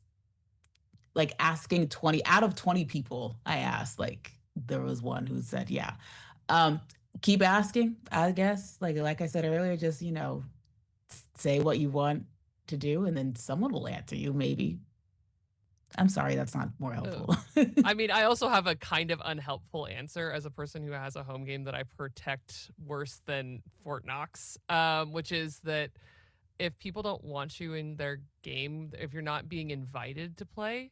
like asking 20 out of 20 people I asked, like there was one who said, yeah. Keep asking, I guess. Like I said earlier, just, say what you want to do and then someone will answer you, maybe. I'm sorry, that's not more helpful. I mean, I also have a kind of unhelpful answer as a person who has a home game that I protect worse than Fort Knox, which is that if people don't want you in their game, if you're not being invited to play,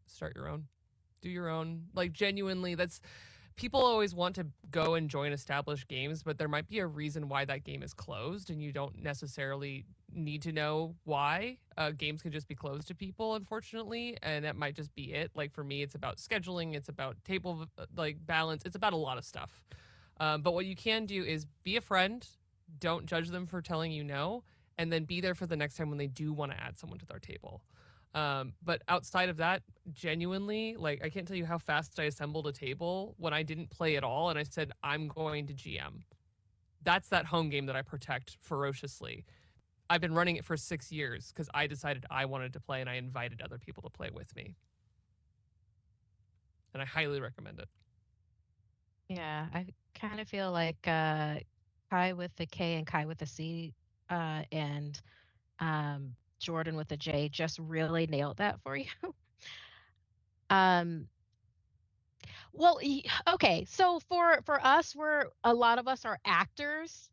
start your own. Do your own. Like, genuinely, people always want to go and join established games, but there might be a reason why that game is closed, and you don't necessarily need to know why. Games can just be closed to people, unfortunately, and that might just be it. Like for me, it's about scheduling, it's about table balance, it's about a lot of stuff. But what you can do is be a friend, don't judge them for telling you no, and then be there for the next time when they do want to add someone to their table. But outside of that, genuinely, like I can't tell you how fast I assembled a table when I didn't play at all and I said, I'm going to GM. That's that home game that I protect ferociously. I've been running it for 6 years because I decided I wanted to play and I invited other people to play with me. And I highly recommend it. Yeah, I kind of feel like Kai with the K and Kai with the C, and Jordan with the J just really nailed that for you. um, well, okay, so for us, a lot of us are actors,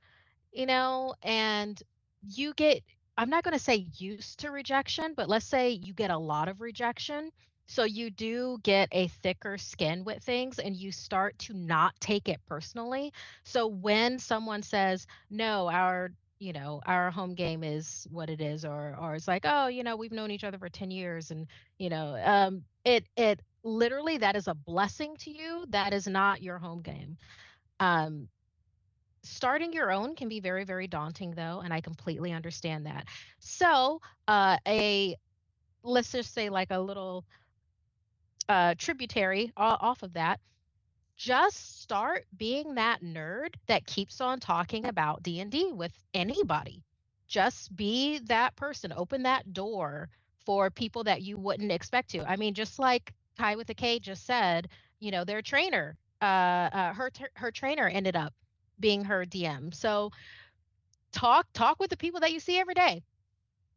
and you get, I'm not going to say used to rejection, but let's say you get a lot of rejection. So you do get a thicker skin with things and you start to not take it personally. So when someone says, no, our home game is what it is, or it's like, oh, we've known each other for 10 years and, it literally, that is a blessing to you. That is not your home game. Starting your own can be very, very daunting, though, and I completely understand that. So, let's just say like a little tributary off of that. Just start being that nerd that keeps on talking about D&D with anybody. Just be that person. Open that door for people that you wouldn't expect to. I mean, just like Kai with the K just said, their trainer, her trainer ended up being her DM. So talk with the people that you see every day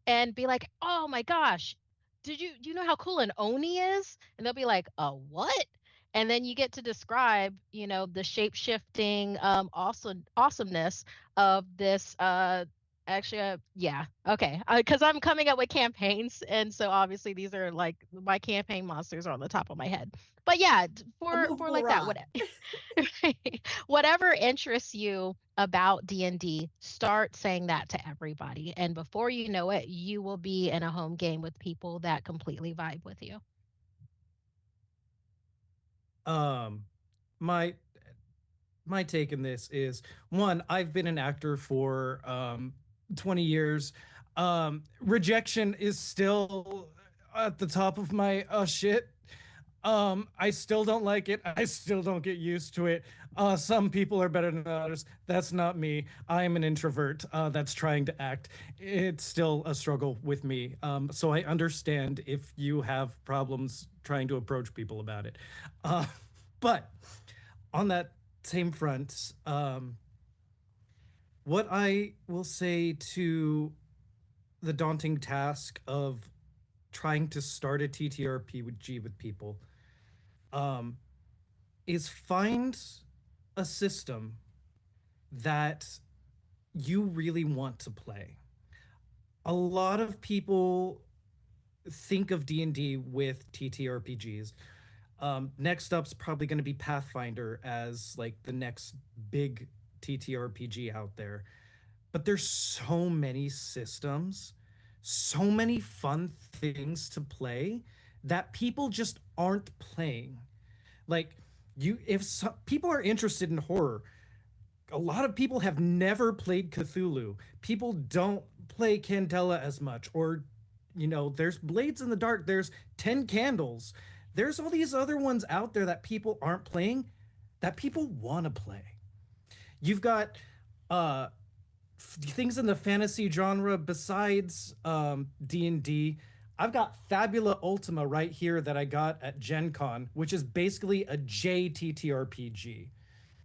and be like, oh my gosh, do you know how cool an Oni is? And they'll be like, what? And then you get to describe, the shape shifting awesomeness of this. Yeah, okay, because I'm coming up with campaigns, and so obviously these are like my campaign monsters are on the top of my head. But yeah, for like that, whatever interests you about D&D, start saying that to everybody, and before you know it, you will be in a home game with people that completely vibe with you. My take in this is, one, I've been an actor for 20 years. Rejection is still at the top of my shit. I still don't like it. I still don't get used to it. Some people are better than others. That's not me. I am an introvert that's trying to act. It's still a struggle with me. So I understand if you have problems trying to approach people about it. But on that same front, what I will say to the daunting task of trying to start a TTRPG with people is find a system that you really want to play. A lot of people think of D&D with TTRPGs. Next up's probably going to be Pathfinder as like the next big TTRPG out there. But there's so many systems, so many fun things to play that people just aren't playing. Like if people are interested in horror, a lot of people have never played Cthulhu. People don't play Candela as much, or there's Blades in the Dark, there's 10 Candles. There's all these other ones out there that people aren't playing that people want to play. You've got things in the fantasy genre besides D&D. I've got Fabula Ultima right here that I got at Gen Con, which is basically a JTTRPG.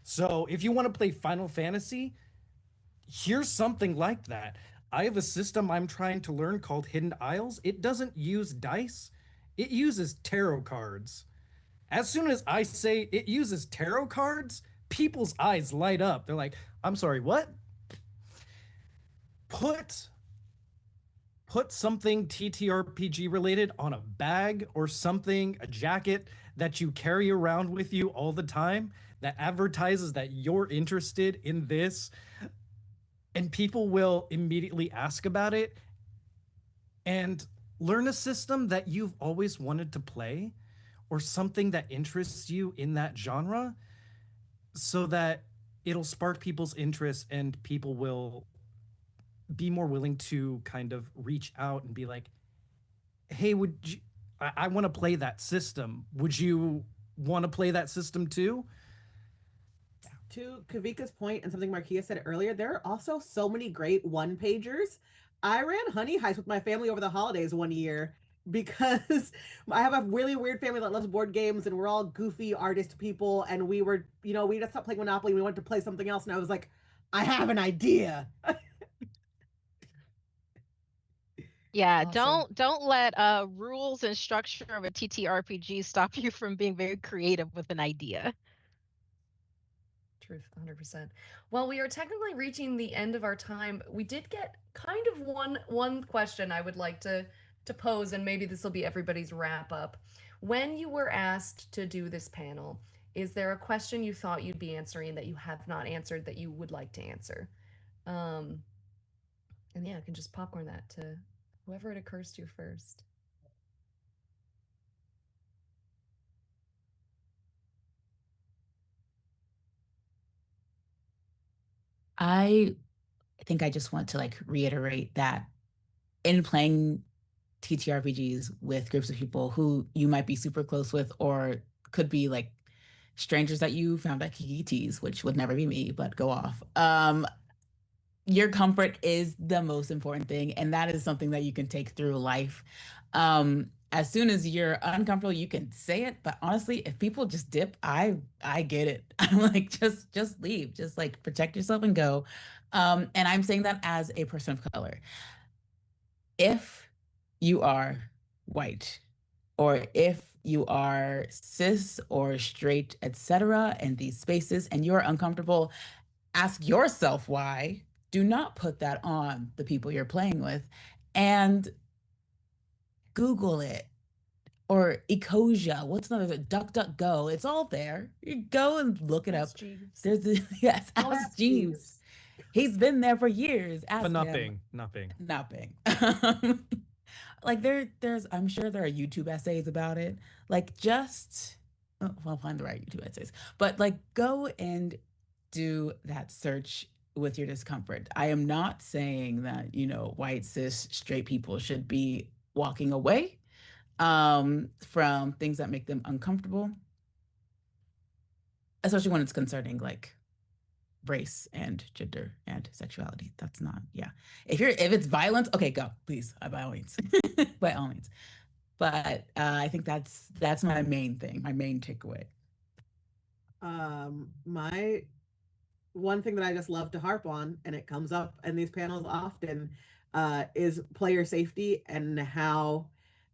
So if you want to play Final Fantasy, here's something like that. I have a system I'm trying to learn called Hidden Isles. It doesn't use dice. It uses tarot cards. As soon as I say it uses tarot cards, people's eyes light up. They're like, I'm sorry, what? Put something TTRPG related on a bag or something, a jacket that you carry around with you all the time that advertises that you're interested in this, and people will immediately ask about it. And learn a system that you've always wanted to play or something that interests you in that genre, so that it'll spark people's interest and people will be more willing to kind of reach out and be like, hey, I want to play that system. Would you want to play that system too? To Kavika's point and something Markeia said earlier, there are also so many great one-pagers. I ran Honey Heist with my family over the holidays one year because I have a really weird family that loves board games, and we're all goofy artist people, and we were, we just stopped playing Monopoly and we wanted to play something else, and I was like, I have an idea. Yeah, Awesome. don't let rules and structure of a TTRPG stop you from being very creative with an idea. Truth, 100%. Well, we are technically reaching the end of our time. We did get kind of one question I would like to pose, and maybe this will be everybody's wrap up. When you were asked to do this panel, is there a question you thought you'd be answering that you have not answered that you would like to answer? And yeah, I can just popcorn that to whoever it occurs to first. I think I just want to like reiterate that in playing TTRPGs with groups of people who you might be super close with, or could be like strangers that you found at KTs, which would never be me, but go off. Your comfort is the most important thing, and that is something that you can take through life. As soon as you're uncomfortable, you can say it, but honestly, if people just dip, I get it. I'm like, just leave, just like protect yourself and go. And I'm saying that as a person of color. If you are white, or if you are cis or straight, etc., in these spaces and you're uncomfortable, ask yourself why. Do not put that on the people you're playing with, and Google it. Or Ecosia, what's another? DuckDuckGo. It's all there. You go and look it up. Jeeves. There's yes, ask Jeeves. He's been there for years. Ask But not him. Bing. Not Bing. Like there's I'm sure there are YouTube essays about it. Like just well, find the right YouTube essays. But like go and do that search with your discomfort. I am not saying that, white cis straight people should be walking away. from things that make them uncomfortable, especially when it's concerning like race and gender and sexuality. That's not, yeah. If it's violence, okay, go, please, by all means, by all means. But I think that's my main thing, my main takeaway. My one thing that I just love to harp on, and it comes up in these panels often, is player safety and how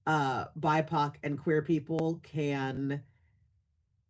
BIPOC and queer people can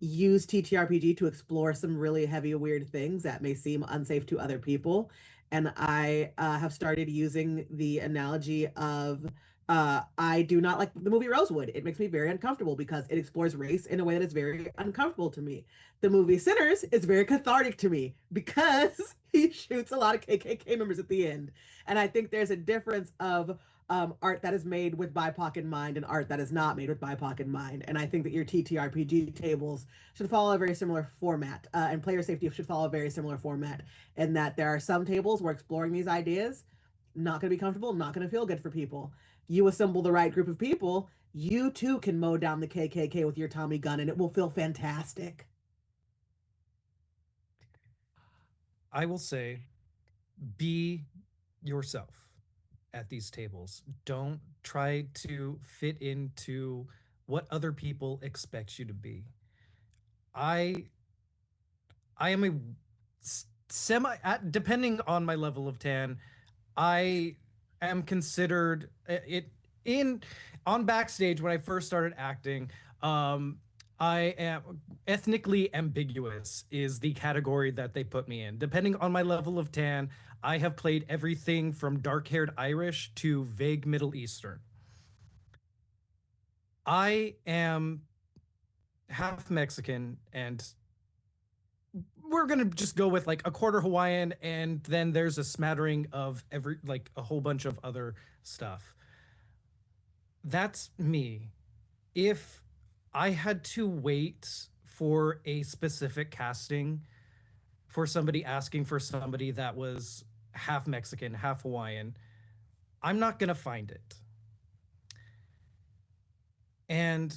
use TTRPG to explore some really heavy, weird things that may seem unsafe to other people. And I have started using the analogy of I do not like the movie Rosewood. It makes me very uncomfortable because it explores race in a way that is very uncomfortable to me. The movie Sinners is very cathartic to me because he shoots a lot of KKK members at the end. And I think there's a difference of art that is made with BIPOC in mind and art that is not made with BIPOC in mind. And I think that your TTRPG tables should follow a very similar format, and player safety should follow a very similar format. In that there are some tables where exploring these ideas not going to be comfortable, not going to feel good for people. You assemble the right group of people, you too can mow down the KKK with your Tommy gun, and it will feel fantastic. I will say, be yourself at these tables. Don't try to fit into what other people expect you to be. I am a semi depending on my level of tan, I am considered it in on backstage when I first started acting. I am ethnically ambiguous is the category that they put me in. Depending on my level of tan, I have played everything from dark-haired Irish to vague Middle Eastern. I am half Mexican, and we're gonna just go with like a quarter Hawaiian, and then there's a smattering of a whole bunch of other stuff. That's me. If I had to wait for a specific casting for somebody asking for somebody that was half Mexican, half Hawaiian, I'm not gonna find it. And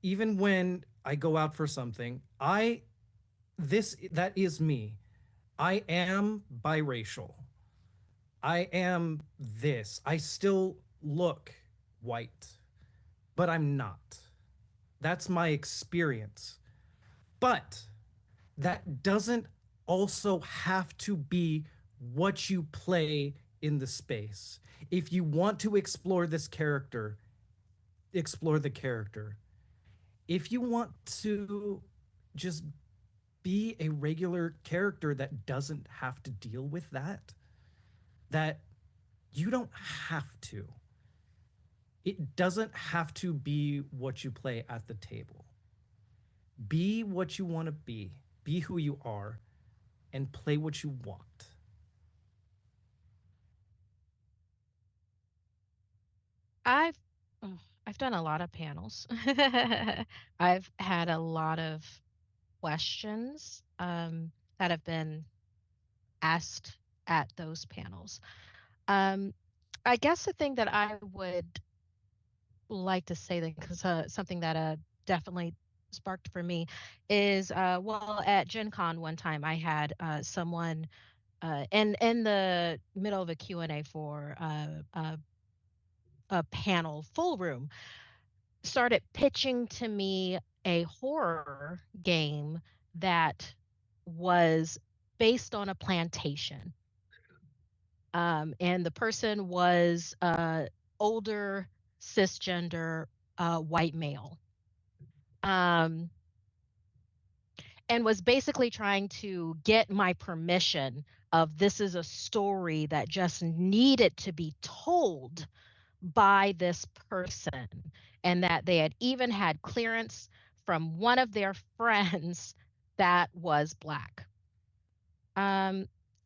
even when I go out for something, that is me. I am biracial. I am this. I still look white, but I'm not. That's my experience. But that doesn't also have to be what you play in the space. If you want to explore this character, explore the character. If you want to just be a regular character that doesn't have to deal with that you don't have to. It doesn't have to be what you play at the table. Be what you want to be who you are, and play what you want. I've I've done a lot of panels. I've had a lot of questions that have been asked at those panels. Um, I guess the thing that I would like to say that because something that definitely sparked for me is well at Gen Con one time I had someone in the middle of a Q&A for a panel full room started pitching to me a horror game that was based on a plantation. And the person was older, cisgender, white male. Um, and was basically trying to get my permission of this is a story that just needed to be told by this person, and that they had even had clearance from one of their friends that was Black.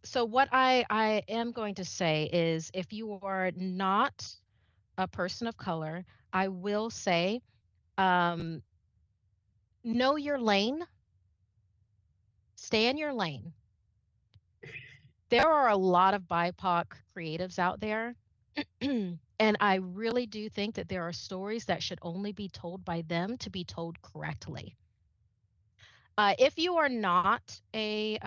So what I am going to say is if you are not a person of color, I will say um, know your lane, stay in your lane. There are a lot of BIPOC creatives out there, and And I really do think that there are stories that should only be told by them to be told correctly. If you are not if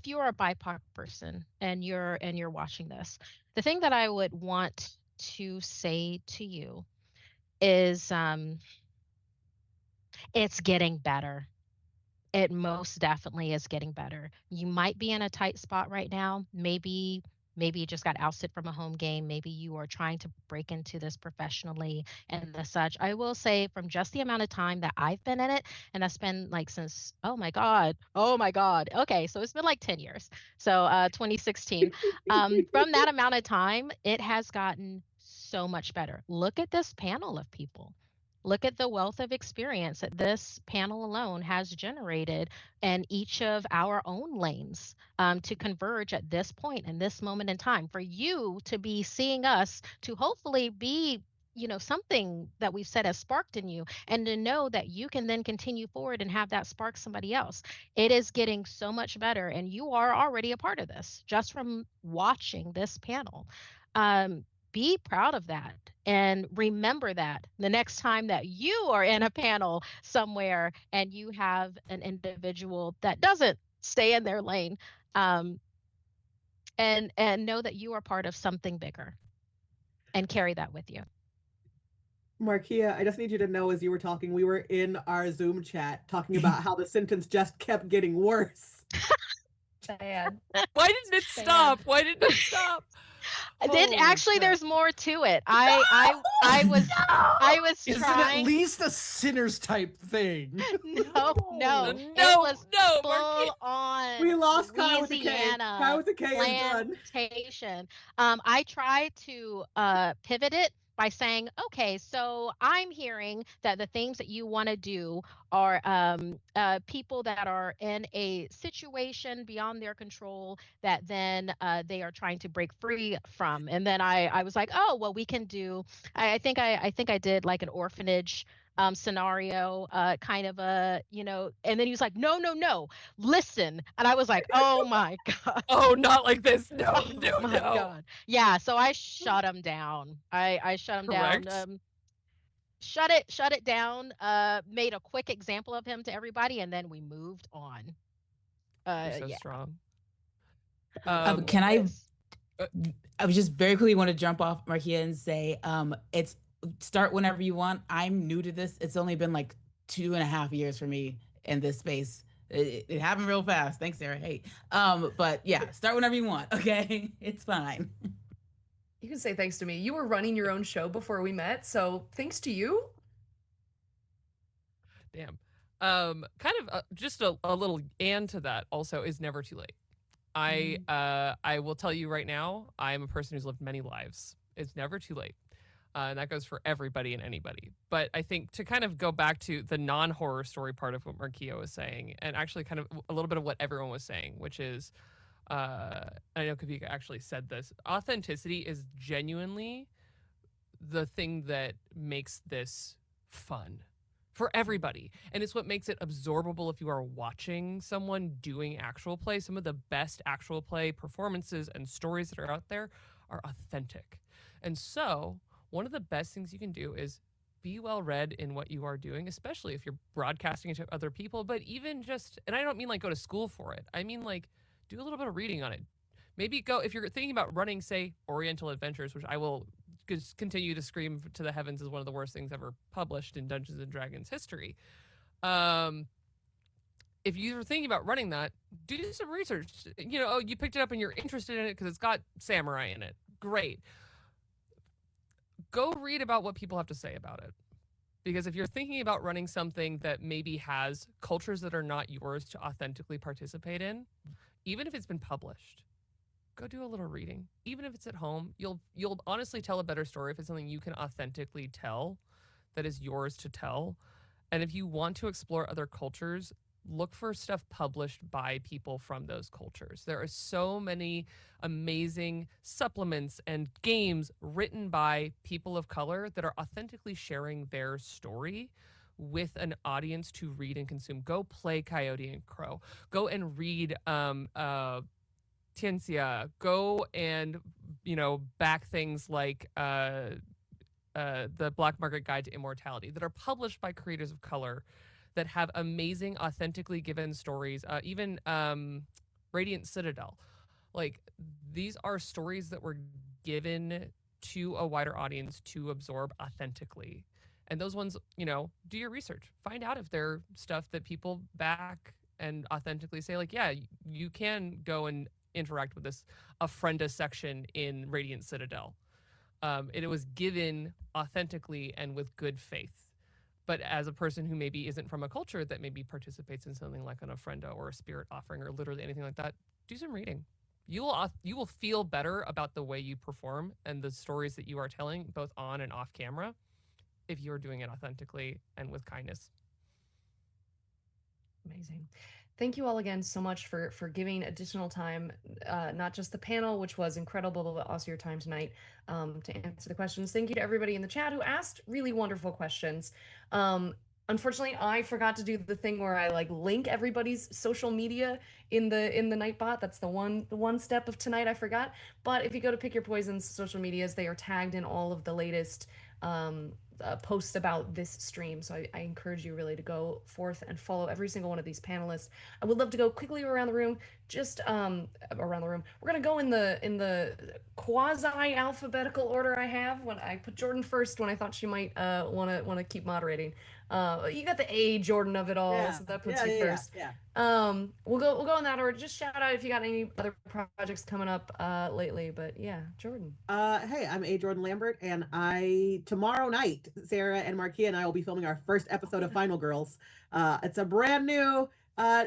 you are a BIPOC person and you're watching this, the thing that I would want to say to you is it's getting better. It most definitely is getting better. You might be in a tight spot right now. Maybe you just got ousted from a home game. Maybe you are trying to break into this professionally and the such. I will say from just the amount of time that I've been in it, and that's been like since, oh my God. Oh my God. Okay, so it's been like 10 years. So 2016. From that amount of time, it has gotten so much better. Look at this panel of people. Look at the wealth of experience that this panel alone has generated in each of our own lanes to converge at this point in this moment in time. For you to be seeing us, to hopefully be, something that we've said has sparked in you, and to know that you can then continue forward and have that spark somebody else. It is getting so much better, and you are already a part of this just from watching this panel. Be proud of that and remember that the next time that you are in a panel somewhere and you have an individual that doesn't stay in their lane, and know that you are part of something bigger and carry that with you. Markeia, I just need you to know, as you were talking, we were in our Zoom chat talking about how the sentence just kept getting worse. Sad. Why didn't it stop? Why didn't it stop? Then actually, there's more to it. I was Is trying. it at least a Sinners type thing? No. No, It was no, full on. We lost Kai with a K. Louisiana Kai with a K is done. plantation. I tried to pivot it by saying, okay, so I'm hearing that the things that you want to do are people that are in a situation beyond their control that then they are trying to break free from. And then I was like, oh, well, we can do. I think I did like an orphanage scenario, kind of a, and then he was like, no, listen. And I was like, oh my God. Oh, not like this. No, Oh no, my no. God. Yeah, so I shut him down. I shut him Correct. down. Shut it down. Made a quick example of him to everybody, and then we moved on. You're so Yeah. strong. Can I was just very quickly want to jump off Markeia and say, it's start whenever you want. I'm new to this. It's only been like 2.5 years for me in this space. It happened real fast. Thanks, Sarah. Hey, but yeah, start whenever you want. Okay, it's fine. You can say thanks to me. You were running your own show before we met, so thanks to you. Damn. Kind of just a little and to that also is never too late. I will tell you right now, I'm a person who's lived many lives. It's never too late. And that goes for everybody and anybody. But I think to kind of go back to the non-horror story part of what Markeia was saying, and actually kind of a little bit of what everyone was saying, which is, I know Kawika actually said this, authenticity is genuinely the thing that makes this fun for everybody. And it's what makes it absorbable if you are watching someone doing actual play. Some of the best actual play performances and stories that are out there are authentic. And so one of the best things you can do is be well read in what you are doing, especially if you're broadcasting it to other people, but even just, and I don't mean like go to school for it. I mean like do a little bit of reading on it. Maybe go, if you're thinking about running, say, Oriental Adventures, which I will just continue to scream to the heavens is one of the worst things ever published in Dungeons and Dragons history. If you're thinking about running that, do some research. You picked it up and you're interested in it because it's got samurai in it. Great. Go read about what people have to say about it. Because if you're thinking about running something that maybe has cultures that are not yours to authentically participate in, even if it's been published, go do a little reading. Even if it's at home, you'll honestly tell a better story if it's something you can authentically tell that is yours to tell. And if you want to explore other cultures, look for stuff published by people from those cultures. There are so many amazing supplements and games written by people of color that are authentically sharing their story with an audience to read and consume. Go play Coyote and Crow. Go and read Ciencia, go and, back things like the Black Market Guide to Immortality that are published by creators of color that have amazing, authentically given stories. Even Radiant Citadel. Like, these are stories that were given to a wider audience to absorb authentically. And those ones, do your research. Find out if they're stuff that people back and authentically say, like, yeah, you can go and interact with this Ofrenda section in Radiant Citadel. It was given authentically and with good faith. But as a person who maybe isn't from a culture that maybe participates in something like an ofrenda or a spirit offering or literally anything like that, do some reading. You will feel better about the way you perform and the stories that you are telling, both on and off camera, if you're doing it authentically and with kindness. Amazing. Thank you all again so much for giving additional time, not just the panel, which was incredible, but also your time tonight to answer the questions. Thank you to everybody in the chat who asked really wonderful questions. Unfortunately, I forgot to do the thing where I link everybody's social media in the Nightbot. That's the one step of tonight I forgot. But if you go to Pick Your Poison's social medias, they are tagged in all of the latest posts about this stream. So I encourage you really to go forth and follow every single one of these panelists. I would love to go quickly around the room, just around the room. We're gonna go in the quasi alphabetical order I have. When I put Jordan first when I thought she might wanna keep moderating. You got the A Jordan of it all, so that puts you first. Yeah. We'll go in that order. Just shout out if you got any other projects coming up lately. But yeah, Jordan. Hey, I'm A. Jordan Lambert, and tomorrow night, Sarah and Markeia and I will be filming our first episode of Final Girls. It's a brand new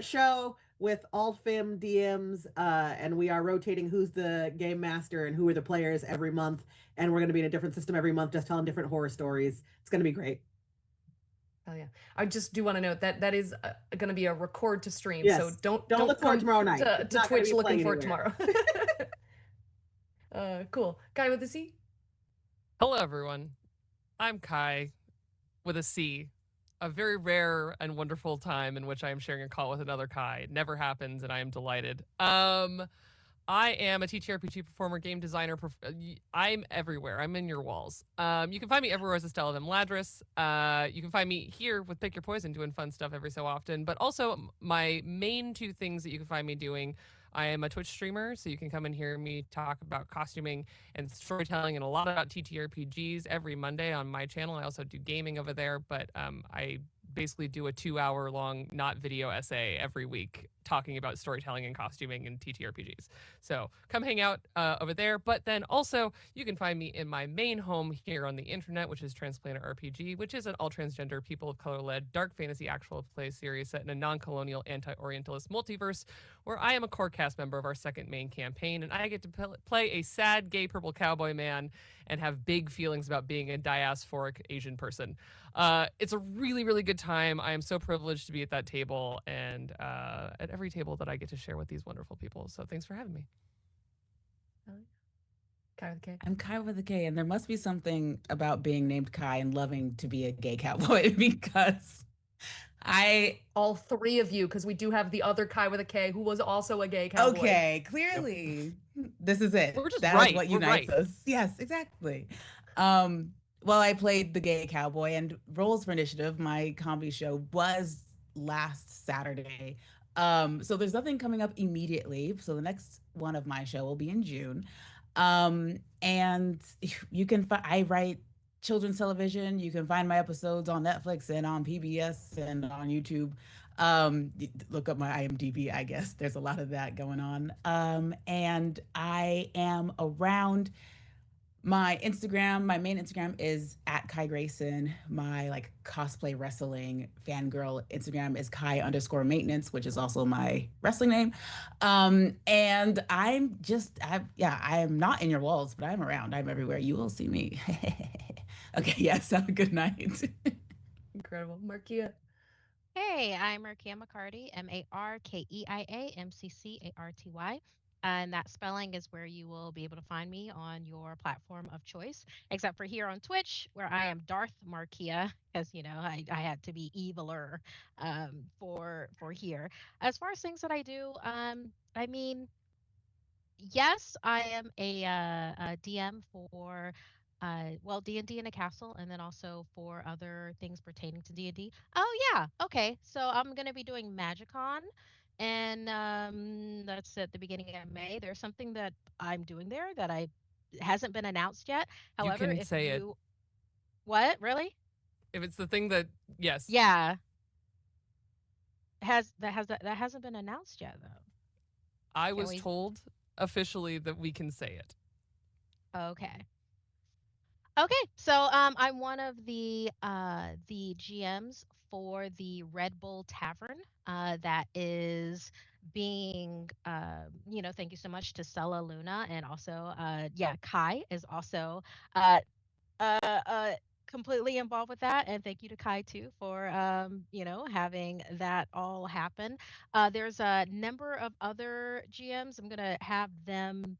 show with all FIM DMs, and we are rotating who's the game master and who are the players every month, and we're going to be in a different system every month, just telling different horror stories. It's going to be great. Oh yeah, I just do want to note that is going to be a record to stream, Yes. so don't look for it tomorrow night. to Twitch looking for it tomorrow. Cool. Cai with a C? Hello, everyone. I'm Cai with a C. A very rare and wonderful time in which I am sharing a call with another Cai. It never happens, and I am delighted. I am a TTRPG performer, game designer. I'm everywhere. I'm in your walls. You can find me everywhere as Estella M. Ladris. You can find me here with Pick Your Poison doing fun stuff every so often. But also, my main two things that you can find me doing, I am a Twitch streamer, so you can come and hear me talk about costuming and storytelling and a lot about TTRPGs every Monday on my channel. I also do gaming over there, but I basically do a 2-hour-long not video essay every week talking about storytelling and costuming and TTRPGs. So come hang out over there. But then also you can find me in my main home here on the internet, which is Transplanet RPG, which is an all transgender, people of color led dark fantasy actual play series set in a non-colonial anti-orientalist multiverse where I am a core cast member of our second main campaign, and I get to play a sad gay purple cowboy man and have big feelings about being a diasporic Asian person. It's a really, really good time. I am so privileged to be at that table and at every table that I get to share with these wonderful people. So thanks for having me. Cai with a K. I'm Cai with a K, and there must be something about being named Cai and loving to be a gay cowboy because all three of you, because we do have the other Cai with a K who was also a gay cowboy. Okay, clearly this is it. We're just That right. is what We're unites right. us. Yes, exactly. Well, I played the gay cowboy, and Roles for Initiative, my comedy show, was last Saturday. So there's nothing coming up immediately. So the next one of my show will be in June. And you can I write children's television. You can find my episodes on Netflix and on PBS and on YouTube. Look up my IMDb, I guess. There's a lot of that going on. And I am around my Instagram. My main Instagram is at Kai Grayson. My cosplay wrestling fangirl Instagram is Kai_maintenance, which is also my wrestling name. And I am not in your walls, but I'm around. I'm everywhere. You will see me. Okay, yes, have a good night. Incredible. Markeia. Hey, I'm Markeia McCarty, Markeia McCarty. And that spelling is where you will be able to find me on your platform of choice, except for here on Twitch, where I am Darth Markeia, because I had to be eviler for here. As far as things that I do, I mean, yes, I am a DM for well, D&D in a castle, and then also for other things pertaining to D&D. Oh yeah, okay. So I'm gonna be doing MagicCon, and that's at the beginning of May. There's something that I'm doing there that I hasn't been announced yet. You However, can if say it. you what really? If it's the thing that, yes. Yeah, that hasn't been announced yet though. I Can was we? told officially that we can say it. Okay. Okay, so I'm one of the GMs for the Red Bull Tavern that is being thank you so much to Stella Luna, and also yeah, Kai is also uh uh uh completely involved with that, and thank you to Kai too for having that all happen. There's a number of other GMs. I'm gonna have them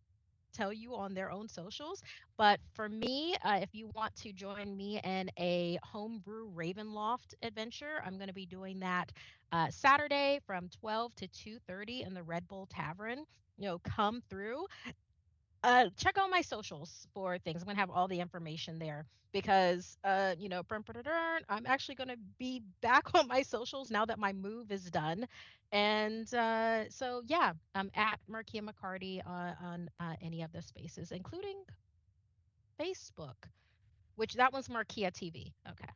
tell you on their own socials. But for me, if you want to join me in a homebrew Ravenloft adventure, I'm going to be doing that Saturday from 12 to 2:30 in the Red Bull Tavern. Come through. Check out my socials for things. I'm gonna have all the information there because I'm actually gonna be back on my socials now that my move is done. And so yeah, I'm at Markeia McCarty on any of the spaces, including Facebook, which that one's Markeia TV. Okay.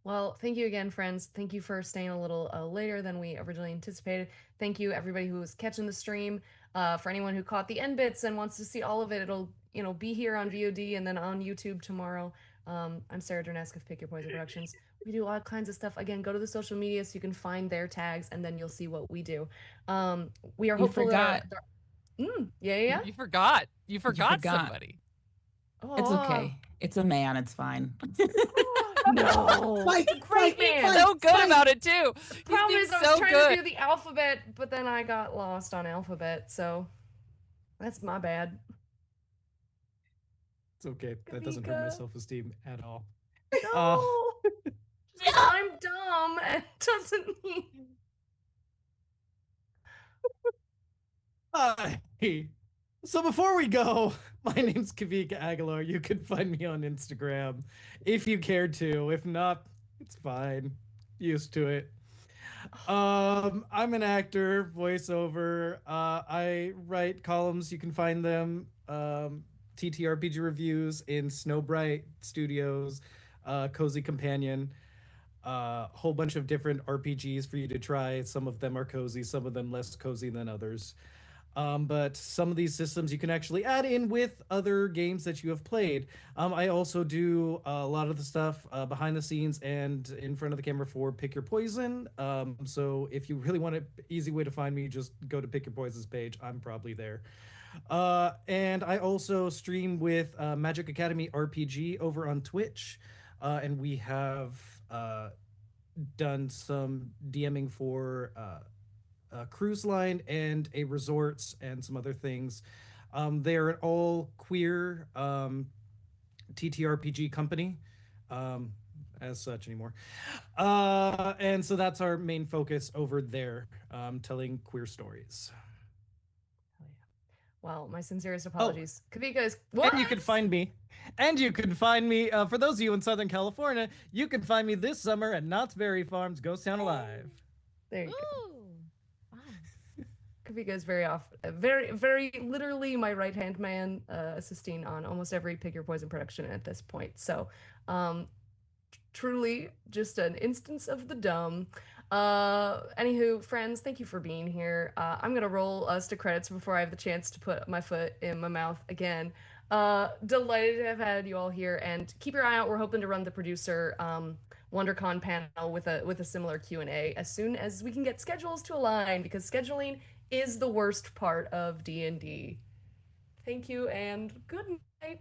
Well, thank you again, friends. Thank you for staying a little later than we originally anticipated. Thank you, everybody who was catching the stream. For anyone who caught the end bits and wants to see all of it, it'll be here on VOD and then on YouTube tomorrow. I'm Sarah Durnesque of Pick Your Poison Productions. We do all kinds of stuff. Again, go to the social media so you can find their tags, and then you'll see what we do. We are hopeful forgot. Yeah. You forgot. You forgot forgot. somebody. It's okay. It's a man. It's fine. No, Fight, it's a great fight, man. fight. So good about it too. Problem He's is, I so was trying good. to do the alphabet, but then I got lost on alphabet, so that's my bad. It's okay. That doesn't hurt my Kawika. self-esteem at all. No, just 'cause I'm dumb, it doesn't mean. Hi. So before we go, my name's Kawika Aguilar. You can find me on Instagram if you care to. If not, it's fine. Used to it. I'm an actor, voiceover. I write columns. You can find them. TTRPG reviews in Snowbright Studios, Cozy Companion. Whole bunch of different RPGs for you to try. Some of them are cozy, some of them less cozy than others. But some of these systems you can actually add in with other games that you have played. I also do a lot of the stuff behind the scenes and in front of the camera for Pick Your Poison. So if you really want an easy way to find me, just go to Pick Your Poison's page. I'm probably there. And I also stream with Magic Academy RPG over on Twitch. And we have done some DMing for a cruise line and a resorts and some other things. They are an all queer TTRPG company, as such anymore. And so that's our main focus over there, telling queer stories. Well, my sincerest apologies. Kawika is And you can find me. For those of you in Southern California, you can find me this summer at Knott's Berry Farm's Ghost Town Alive. There you go. Ooh. Wow. Kawika is very literally my right hand man, assisting on almost every Pick Your Poison production at this point. So, truly just an instance of the dumb. Anywho, friends, thank you for being here. I'm gonna roll us to credits before I have the chance to put my foot in my mouth again. Delighted to have had you all here, and keep your eye out. We're hoping to run the producer WonderCon panel with a similar Q&A as soon as we can get schedules to align, because scheduling is the worst part of D&D. Thank you and good night.